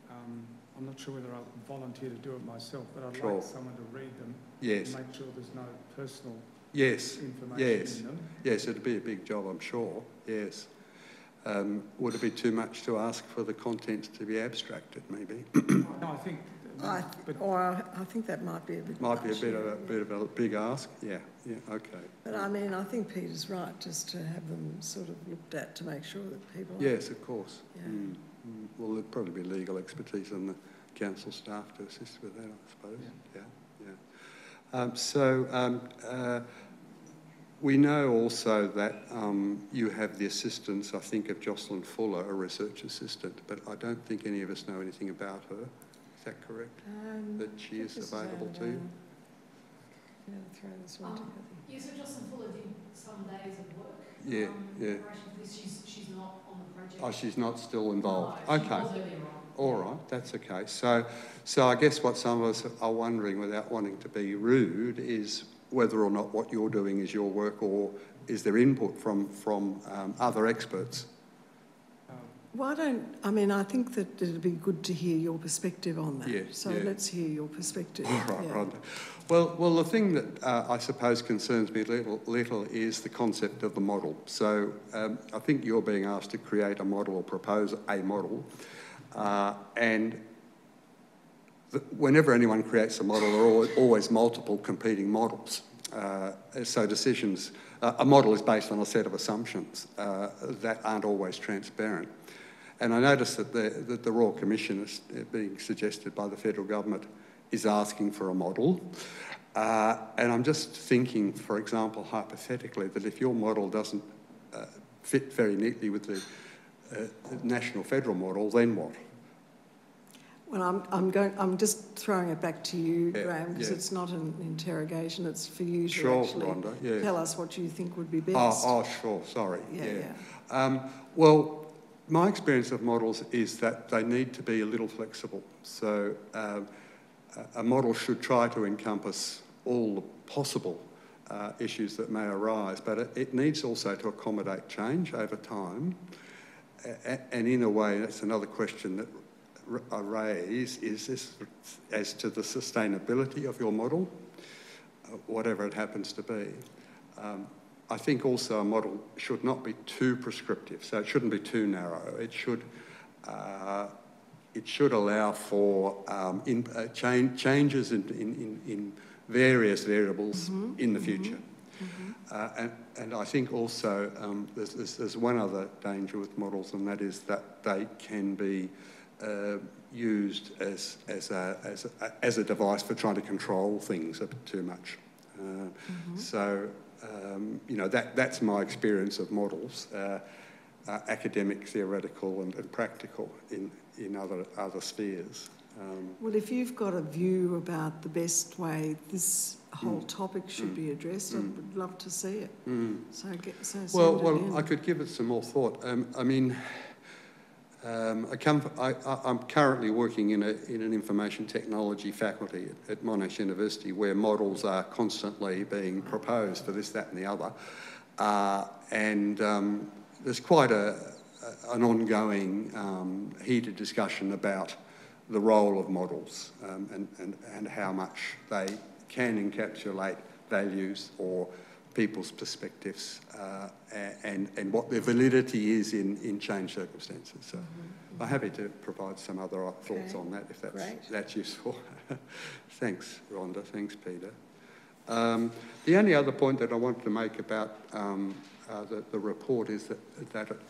I'm not sure whether I'll volunteer to do it myself, but I'd like someone to read them. Yes. And make sure there's no personal information in them. Yes, it'd be a big job, I'm sure, yes. Would it be too much to ask for the contents to be abstracted, maybe? No, I think that might be a bit much. Might be a bit of a big ask. Yeah, okay. But I mean, I think Peter's right, just to have them sort of looked at to make sure that people. Yes, of course. Yeah. Well, there'd probably be legal expertise on the council staff to assist with that, I suppose. Yeah. We know also that you have the assistance, I think, of Jocelyn Fuller, a research assistant, but I don't think any of us know anything about her. Is that correct? That she is available to you? Yeah, throw this one together. Yeah, so Jocelyn Fuller did some days of work. Yeah, yeah. She's not on the project. Oh, she's not still involved. No, she okay. was earlier on. All right, that's okay. So I guess what some of us are wondering, without wanting to be rude, is whether or not what you're doing is your work, or is there input from other experts? I think that it'd be good to hear your perspective on that. Yeah, so yeah. let's hear your perspective. Right, yeah. right. Well, the thing that I suppose concerns me a little is the concept of the model. So I think you're being asked to create a model or propose a model, and whenever anyone creates a model, there are always multiple competing models. So decisions, a model is based on a set of assumptions that aren't always transparent. And I noticed that the Royal Commission is being suggested by the federal government is asking for a model. And I'm just thinking, for example, hypothetically, that if your model doesn't fit very neatly with the national federal model, then what? Well, I'm just throwing it back to you, Yeah, Graham, because yeah. it's not an interrogation, it's for you to Sure, actually Rhonda, yeah. tell us what you think would be best. Oh, sure, sorry. Yeah. Well, my experience of models is that they need to be a little flexible. So a model should try to encompass all the possible issues that may arise, but it needs also to accommodate change over time. And in a way, that's another question that I raise, is this as to the sustainability of your model, whatever it happens to be. I think also a model should not be too prescriptive, so it shouldn't be too narrow. It should allow for changes in various variables in the future. And I think also there's one other danger with models, and that is that they can be used as a device for trying to control things a bit too much. So that's my experience of models, academic, theoretical, and practical in other spheres. Well, if you've got a view about the best way this whole topic should be addressed, I would love to see it. So send it in. I could give it some more thought. I'm currently working in an information technology faculty at Monash University, where models are constantly being proposed for this, that and the other. There's quite an ongoing heated discussion about the role of models and how much they can encapsulate values or people's perspectives and what their validity is in changed circumstances. So I'm happy to provide some other thoughts on that if that's useful. Thanks, Rhonda. Thanks, Peter. The only other point that I wanted to make about the report is that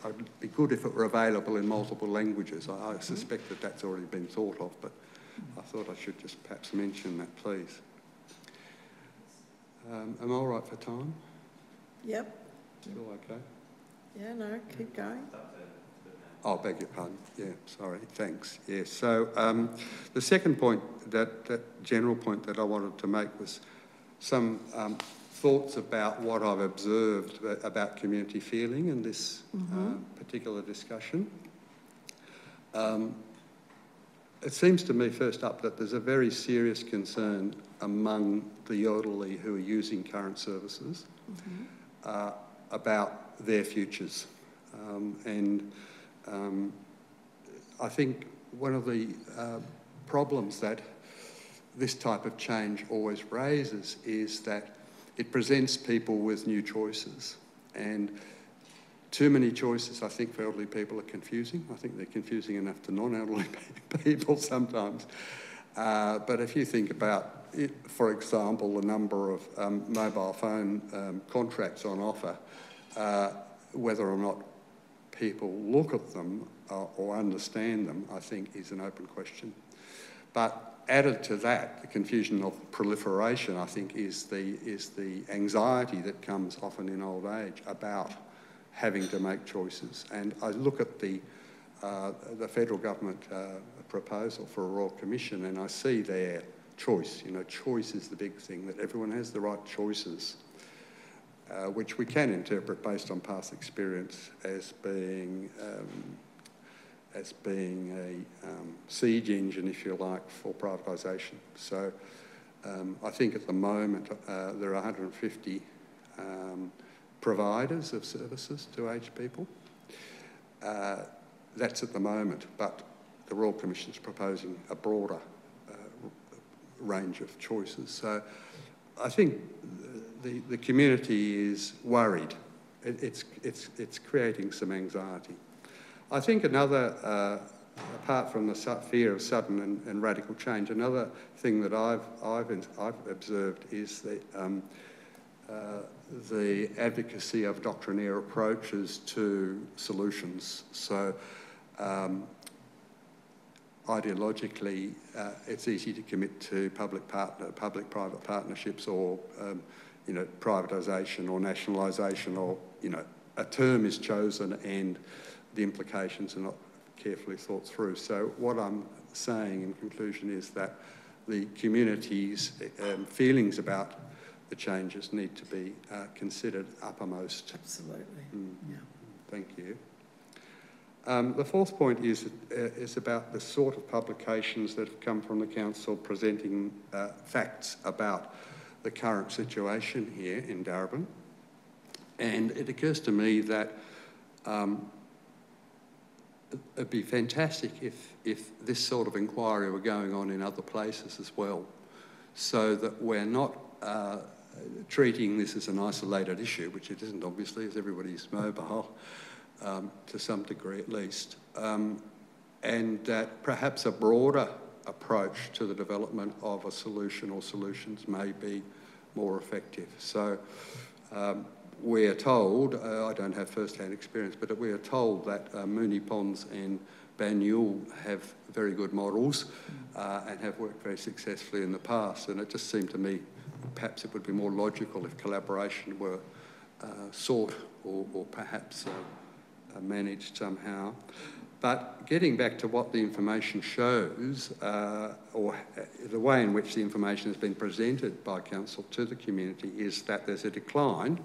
it'd be good if it were available in multiple languages. I suspect that that's already been thought of, but I thought I should just perhaps mention that, please. Am I all right for time? Yep. Still okay? Yeah, no, keep going. Oh, beg your pardon. Yeah, sorry. Thanks. Yeah. So the second point, that general point that I wanted to make was some thoughts about what I've observed about community feeling in this particular discussion. It seems to me, first up, that there's a very serious concern among the elderly who are using current services about their futures. I think one of the problems that this type of change always raises is that it presents people with new choices, and too many choices, I think, for elderly people are confusing. I think they're confusing enough to non-elderly people sometimes. But if you think about it, for example, the number of mobile phone contracts on offer, whether or not people look at them or understand them, I think is an open question. But added to that, the confusion of proliferation, I think, is the anxiety that comes often in old age about having to make choices. And I look at the federal government proposal for a Royal Commission, and I see there choice. You know, choice is the big thing, that everyone has the right choices, which we can interpret based on past experience as being a siege engine, if you like, for privatisation. So I think at the moment there are 150 providers of services to aged people. That's at the moment, but the Royal Commission is proposing a broader range of choices. So I think the community is worried. It's creating some anxiety. I think another, apart from the fear of sudden and radical change, another thing that I've observed is the advocacy of doctrinaire approaches to solutions. So ideologically, it's easy to commit to public-private partnerships, or privatisation or nationalisation, or a term is chosen and the implications are not carefully thought through. So what I'm saying in conclusion is that the community's feelings about the changes need to be considered uppermost. Absolutely. Yeah. Thank you. The fourth point is about the sort of publications that have come from the Council presenting facts about the current situation here in Darebin. And it occurs to me that it'd be fantastic if this sort of inquiry were going on in other places as well, so that we're not treating this as an isolated issue, which it isn't obviously, as everybody's mobile, to some degree at least, and that perhaps a broader approach to the development of a solution or solutions may be more effective. So we are told, I don't have first-hand experience, but we are told that Moonee Ponds and Banyule have very good models and have worked very successfully in the past. And it just seemed to me perhaps it would be more logical if collaboration were sought or perhaps managed somehow. But getting back to what the information shows, or the way in which the information has been presented by Council to the community, is that there's a decline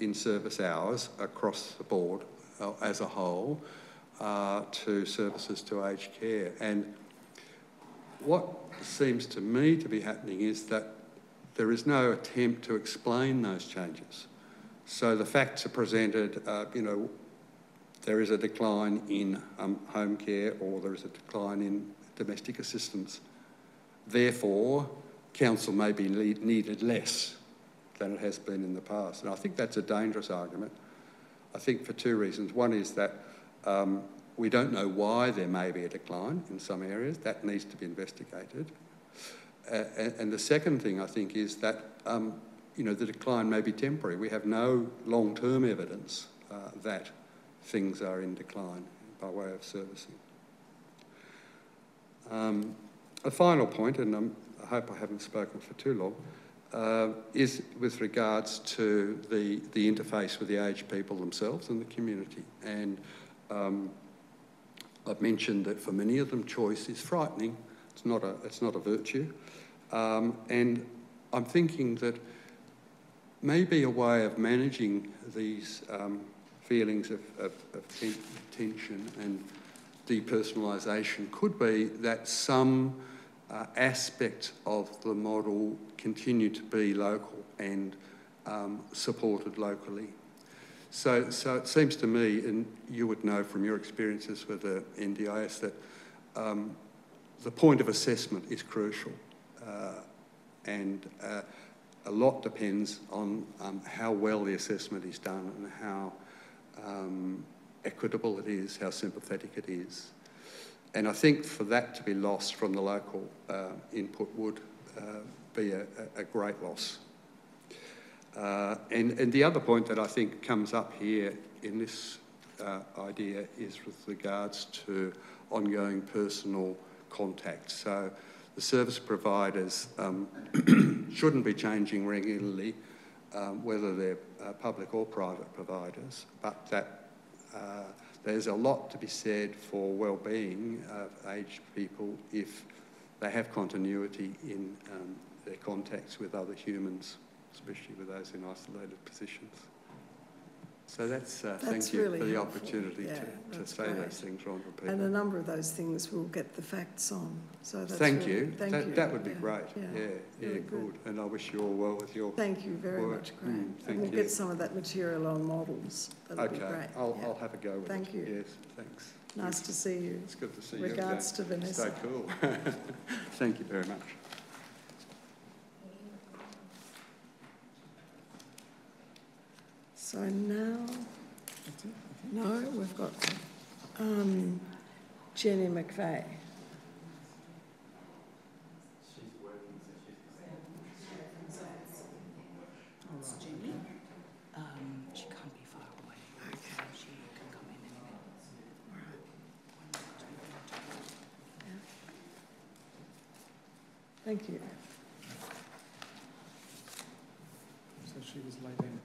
in service hours across the board as a whole to services to aged care. And what seems to me to be happening is that there is no attempt to explain those changes. So the facts are presented, there is a decline in home care, or there is a decline in domestic assistance. Therefore, Council may be needed less than it has been in the past. And I think that's a dangerous argument. I think for two reasons. One is that we don't know why there may be a decline in some areas. That needs to be investigated. And the second thing, I think, is that the decline may be temporary. We have no long-term evidence that things are in decline by way of servicing. A final point, and I hope I haven't spoken for too long, is with regards to the interface with the aged people themselves and the community. And I've mentioned that for many of them, choice is frightening. It's not a virtue. And I'm thinking that maybe a way of managing these feelings of tension and depersonalisation could be that some aspects of the model continue to be local and supported locally. So it seems to me, and you would know from your experiences with the NDIS, that the point of assessment is crucial, and a lot depends on how well the assessment is done and how equitable it is, how sympathetic it is. And I think for that to be lost from the local input would be a great loss. And the other point that I think comes up here in this idea is with regards to ongoing personal contact. So the service providers shouldn't be changing regularly, whether they're public or private providers, but that there's a lot to be said for well-being of aged people if they have continuity in their contacts with other humans, especially with those in isolated positions. So that's thank you really for the helpful. opportunity to say great. those things, Ron, to people. And a number of those things we'll get the facts on. So that's thank really, you. Thank you. That would be great. Yeah, really good. And I wish you all well with your Thank you very work. much, Graham. Thank we'll you. get some of that material on models. That'll be great. I'll have a go with it. Thank you. Yes, thanks. Nice to see you. It's good to see you. Regards to Vanessa. So cool. Thank you very much. So now, no, we've got Jenny McVeigh. It's Jenny. She can't be far away. Okay. She can come in any minute. All right. Yeah. Thank you. So she was laid in.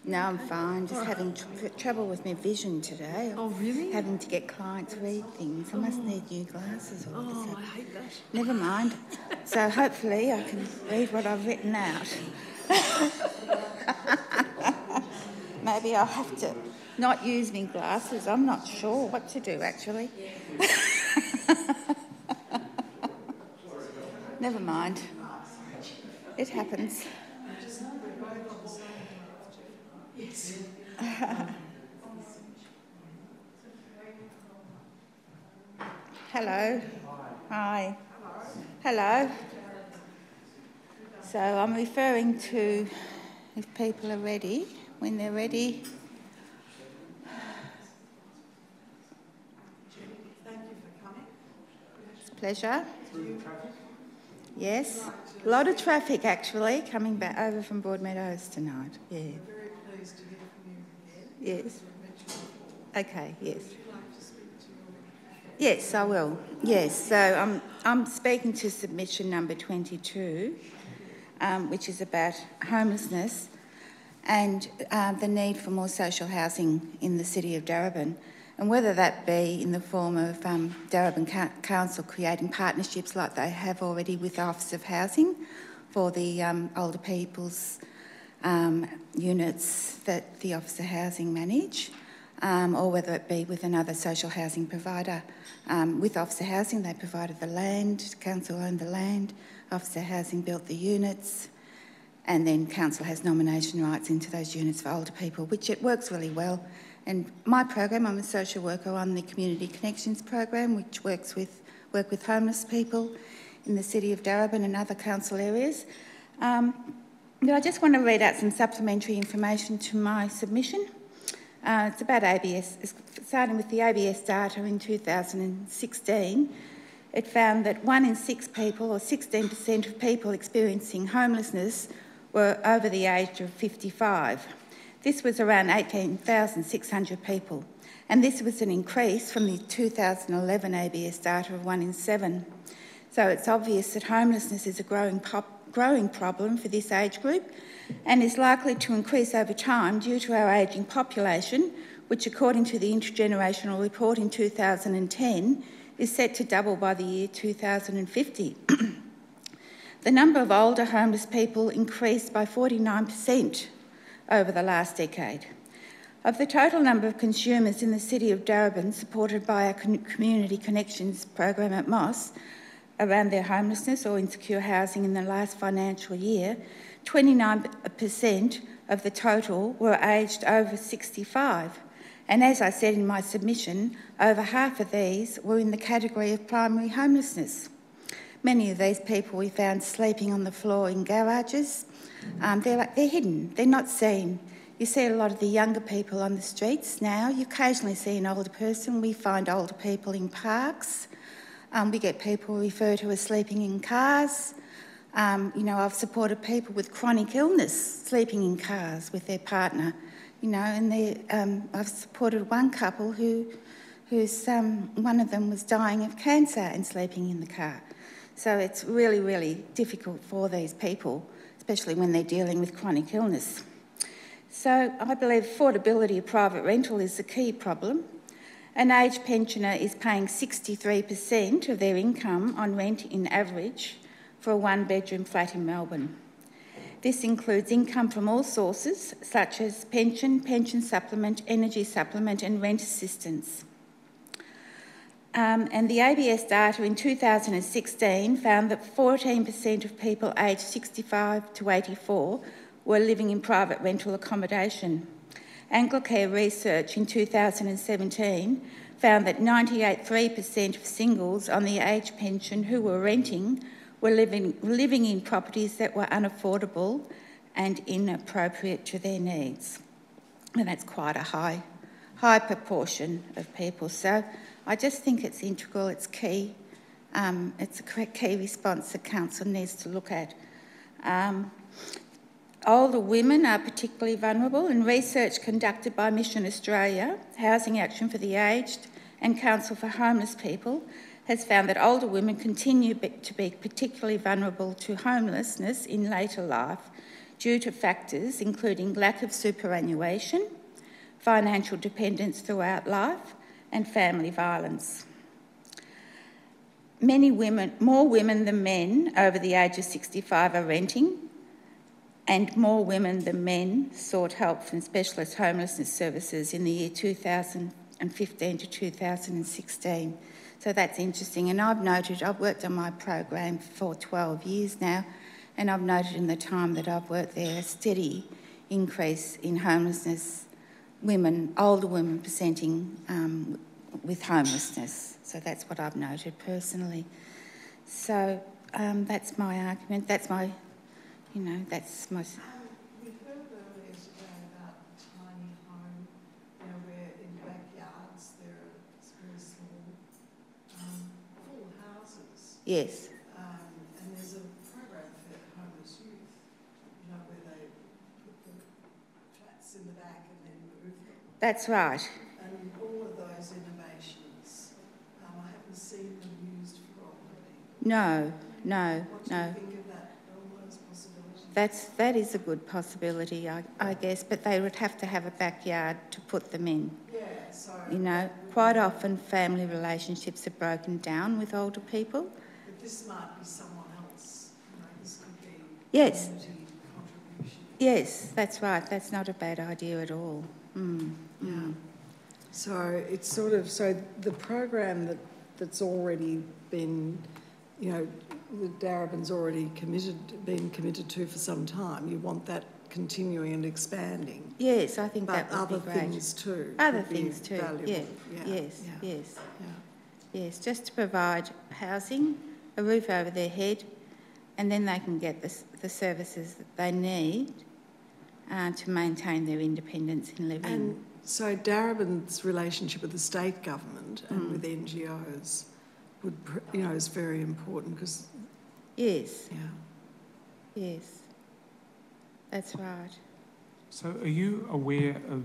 No, I'm fine. Just having trouble with my vision today. Oh, really? Having to get clients read things. I must need new glasses all of a sudden. I hate that. Never mind. So hopefully I can read what I've written out. Maybe I'll have to not use my glasses. I'm not sure what to do, actually. Never mind. It happens. Hello. Hi. Hello. So I'm referring to, if people are ready, when they're ready. Thank you for coming. It's a pleasure. Yes. A lot of traffic, actually, coming back over from Broadmeadows tonight. Yeah. Very pleased to hear from you again. Yes. Okay, yes. Yes, I will. Yes, so I'm speaking to submission number 22, which is about homelessness and the need for more social housing in the city of Darebin, and whether that be in the form of Darebin Council creating partnerships like they have already with the Office of Housing for the older people's units that the Office of Housing manage, or whether it be with another social housing provider. With Office of Housing, they provided the land, Council owned the land, Office of Housing built the units, and then Council has nomination rights into those units for older people, which it works really well. And my program, I'm a social worker on the Community Connections program, which work with homeless people in the city of Darebin and other council areas. But I just want to read out some supplementary information to my submission. It's about ABS. Starting with the ABS data in 2016, it found that 1 in 6 people, or 16% of people experiencing homelessness, were over the age of 55. This was around 18,600 people, and this was an increase from the 2011 ABS data of 1 in 7. So it's obvious that homelessness is a growing problem for this age group and is likely to increase over time due to our ageing population, which according to the Intergenerational Report in 2010 is set to double by the year 2050. The number of older homeless people increased by 49% over the last decade. Of the total number of consumers in the city of Darebin supported by our Community Connections program at Moss around their homelessness or insecure housing in the last financial year, 29% of the total were aged over 65. And as I said in my submission, over half of these were in the category of primary homelessness. Many of these people we found sleeping on the floor in garages. They're hidden, they're not seen. You see a lot of the younger people on the streets now. You occasionally see an older person. We find older people in parks. We get people referred to as sleeping in cars. I've supported people with chronic illness sleeping in cars with their partner. And I've supported one couple who's one of them was dying of cancer and sleeping in the car. So it's really, really difficult for these people, especially when they're dealing with chronic illness. So I believe affordability of private rental is the key problem. An aged pensioner is paying 63% of their income on rent in average for a one-bedroom flat in Melbourne. This includes income from all sources, such as pension, pension supplement, energy supplement and rent assistance. And the ABS data in 2016 found that 14% of people aged 65 to 84 were living in private rental accommodation. Anglicare research in 2017 found that 98.3% of singles on the age pension who were renting were living in properties that were unaffordable and inappropriate to their needs. And that's quite a high proportion of people. So I just think it's integral, it's key. It's a key response that Council needs to look at. Older women are particularly vulnerable, and research conducted by Mission Australia, Housing Action for the Aged and Council for Homeless People has found that older women continue to be particularly vulnerable to homelessness in later life due to factors including lack of superannuation, financial dependence throughout life, and family violence. More women than men over the age of 65 are renting, and more women than men sought help from specialist homelessness services in the year 2015 to 2016. So that's interesting. And I've worked on my program for 12 years now, and I've noted in the time that I've worked there a steady increase in homelessness, older women presenting with homelessness. So that's what I've noted personally. So that's my argument. That's my, that's my... We heard earlier today about tiny home, where in backyards there are very small, full houses. Yes. And there's a program for homeless youth, where they put the flats in the back and then move them. That's right. And all of those innovations, I haven't seen them used for older people. No. What do you think of that, all those possibilities? That is a good possibility, I guess, but they would have to have a backyard to put them in. Yeah, so... Quite often family relationships are broken down with older people. But this might be someone else. This could be Yes. community contribution. Yes, that's right. That's not a bad idea at all. Yeah. So it's sort of, the program that's already been, the Darebin's already been committed to for some time, you want that continuing and expanding. Yes, I think that would be great. Other things too. Other things too, valuable. Yes, just to provide housing, a roof over their head, and then they can get the services that they need to maintain their independence in living. And so Darebin's relationship with the state government and with NGOs is very important because... Yes. Yeah. Yes. That's right. So are you aware of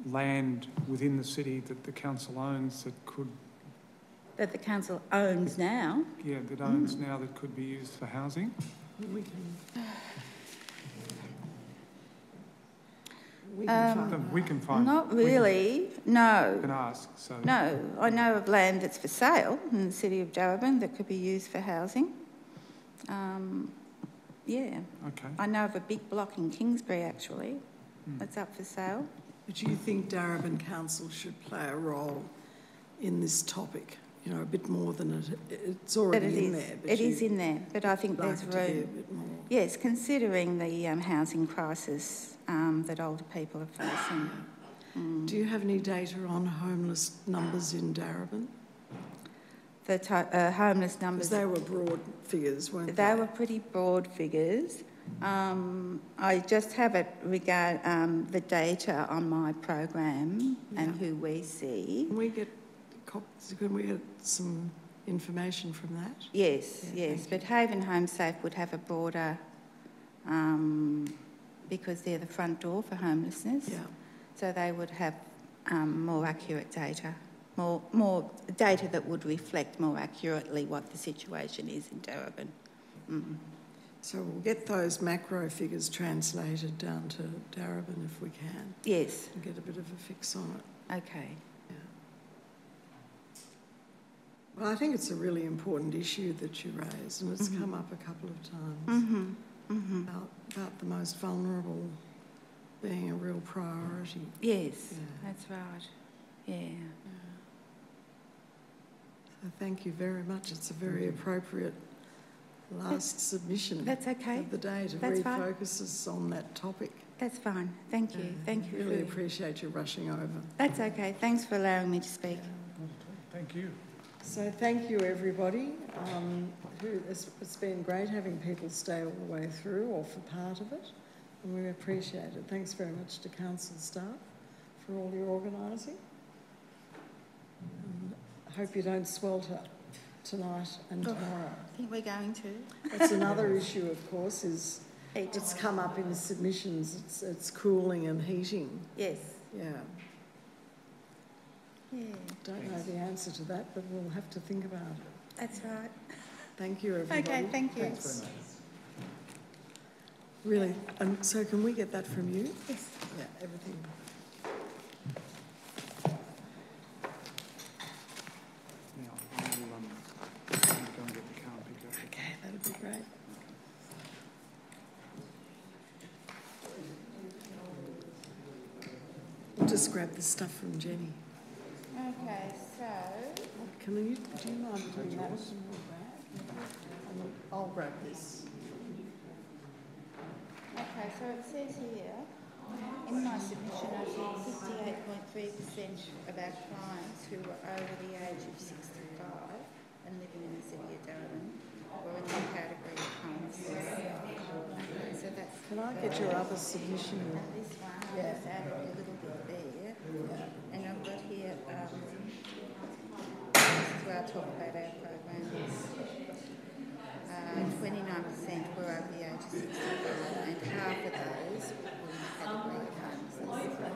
land within the city that the council owns that could... That the council owns now? Yeah, that owns now that could be used for housing? We can find... Not really, no. We can ask, so... No, I know of land that's for sale in the city of Darebin that could be used for housing. Yeah. Okay. I know of a big block in Kingsbury, actually, that's up for sale. But do you think Darebin Council should play a role in this topic? A bit more than it's already in there. It is in there, but I think there's room. Yes, considering the housing crisis that older people are facing. Do you have any data on homeless numbers in Darebin? The homeless numbers... Because they were broad figures, weren't they? They were pretty broad figures. I just have it the data on my program and who we see. Can we get some information from that? Yes, but Haven Home Safe would have a broader, because they're the front door for homelessness. Yeah. So they would have more accurate data, more data that would reflect more accurately what the situation is in Darebin. So we'll get those macro figures translated down to Darebin if we can. Yes. And get a bit of a fix on it. Okay. Well, I think it's a really important issue that you raised, and it's come up a couple of times about the most vulnerable being a real priority. Yes, that's right. Yeah. So thank you very much. It's a very appropriate last submission. That's okay. Of the day to refocus us on that topic. That's fine. Thank you. Thank you. Really appreciate you rushing over. That's okay. Thanks for allowing me to speak. Thank you. So thank you, everybody. It's been great having people stay all the way through or for part of it, and we appreciate it. Thanks very much to council staff for all your organising. I hope you don't swelter tonight and tomorrow. I think we're going to. That's another issue, of course, is it's come up in the submissions. It's cooling and heating. Yes. Yeah. Yeah. Don't know the answer to that, but we'll have to think about it. That's right. Thank you, everybody. Okay, thank you. Thanks very much. Really? And so can we get that from you? Yes. Yeah, everything. Okay, that'd be great. We'll just grab the stuff from Jenny. Okay, so... Do you mind putting that in your bag? I'll grab this. Okay, so it says here, in my submission, I said 58.3% of our clients who were over the age of 65 and living in the city of Darebin were in the category of homelessness. Okay, so that's... Can I get your other submission? This one, I just added a little bit there. Yeah. And I've got here, this is where I talk about our programs. 29% were over the age of 65 and half of those were in the category of homelessness,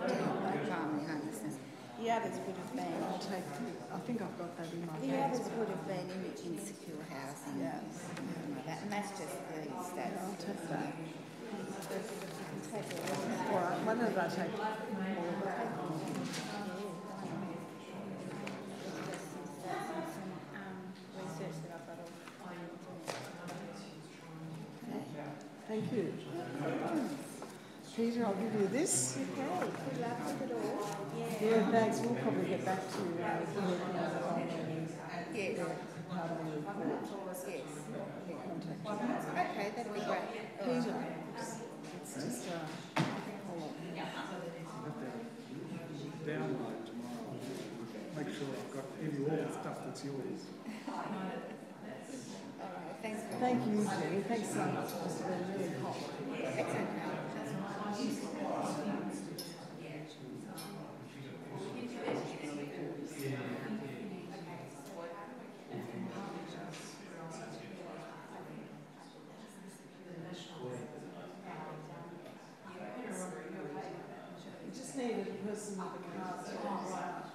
primary homelessness. The others would have been... I think I've got that in my The bag. others would have been in insecure housing, something like that, and that's just the stats. I'll take that. Take all of that. All right, why don't I take all of that? Thank you. Peter, I'll give you this. Okay, good luck with it all. Yeah, thanks. We'll probably get back to you. Yes. Part of the report. Yes. Contact you. Okay, that'd be great. Peter, it's just hold on. Download tomorrow. Make sure I've got all the stuff that's yours. Thanks. Thank you, Jenny. Thanks so much. It's been really hot. It's okay. You just needed a person with a card to go out.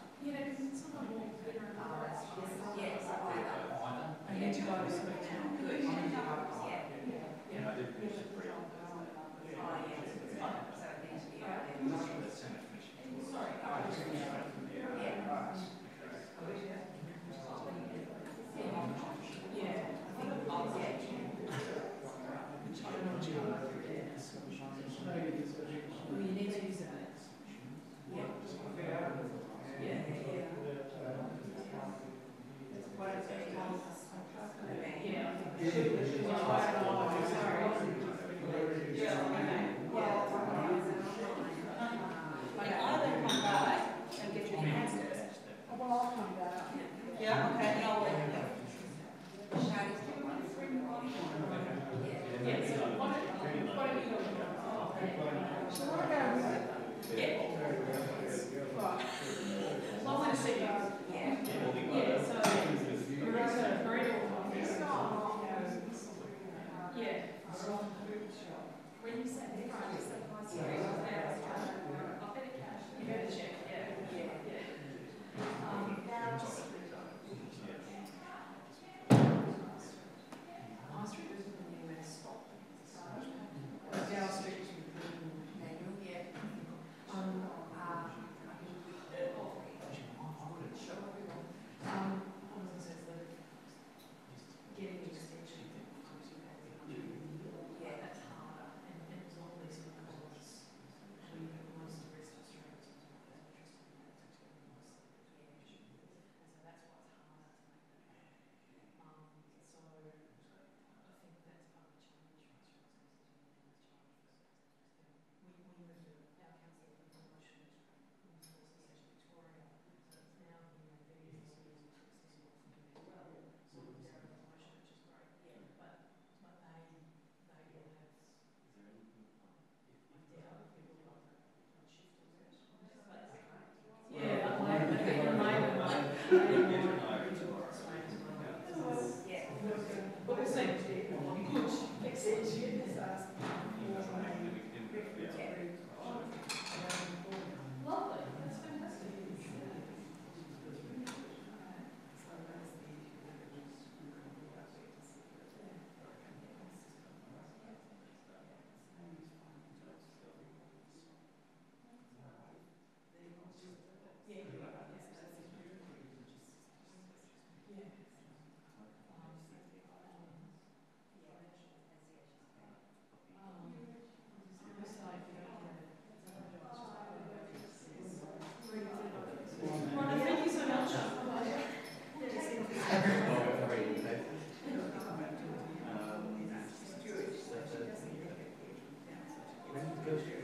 Yes.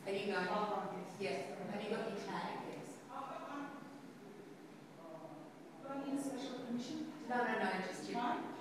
Are you going? Yes. Have you got your tag? Yes. Do I need a special permission? No, just you.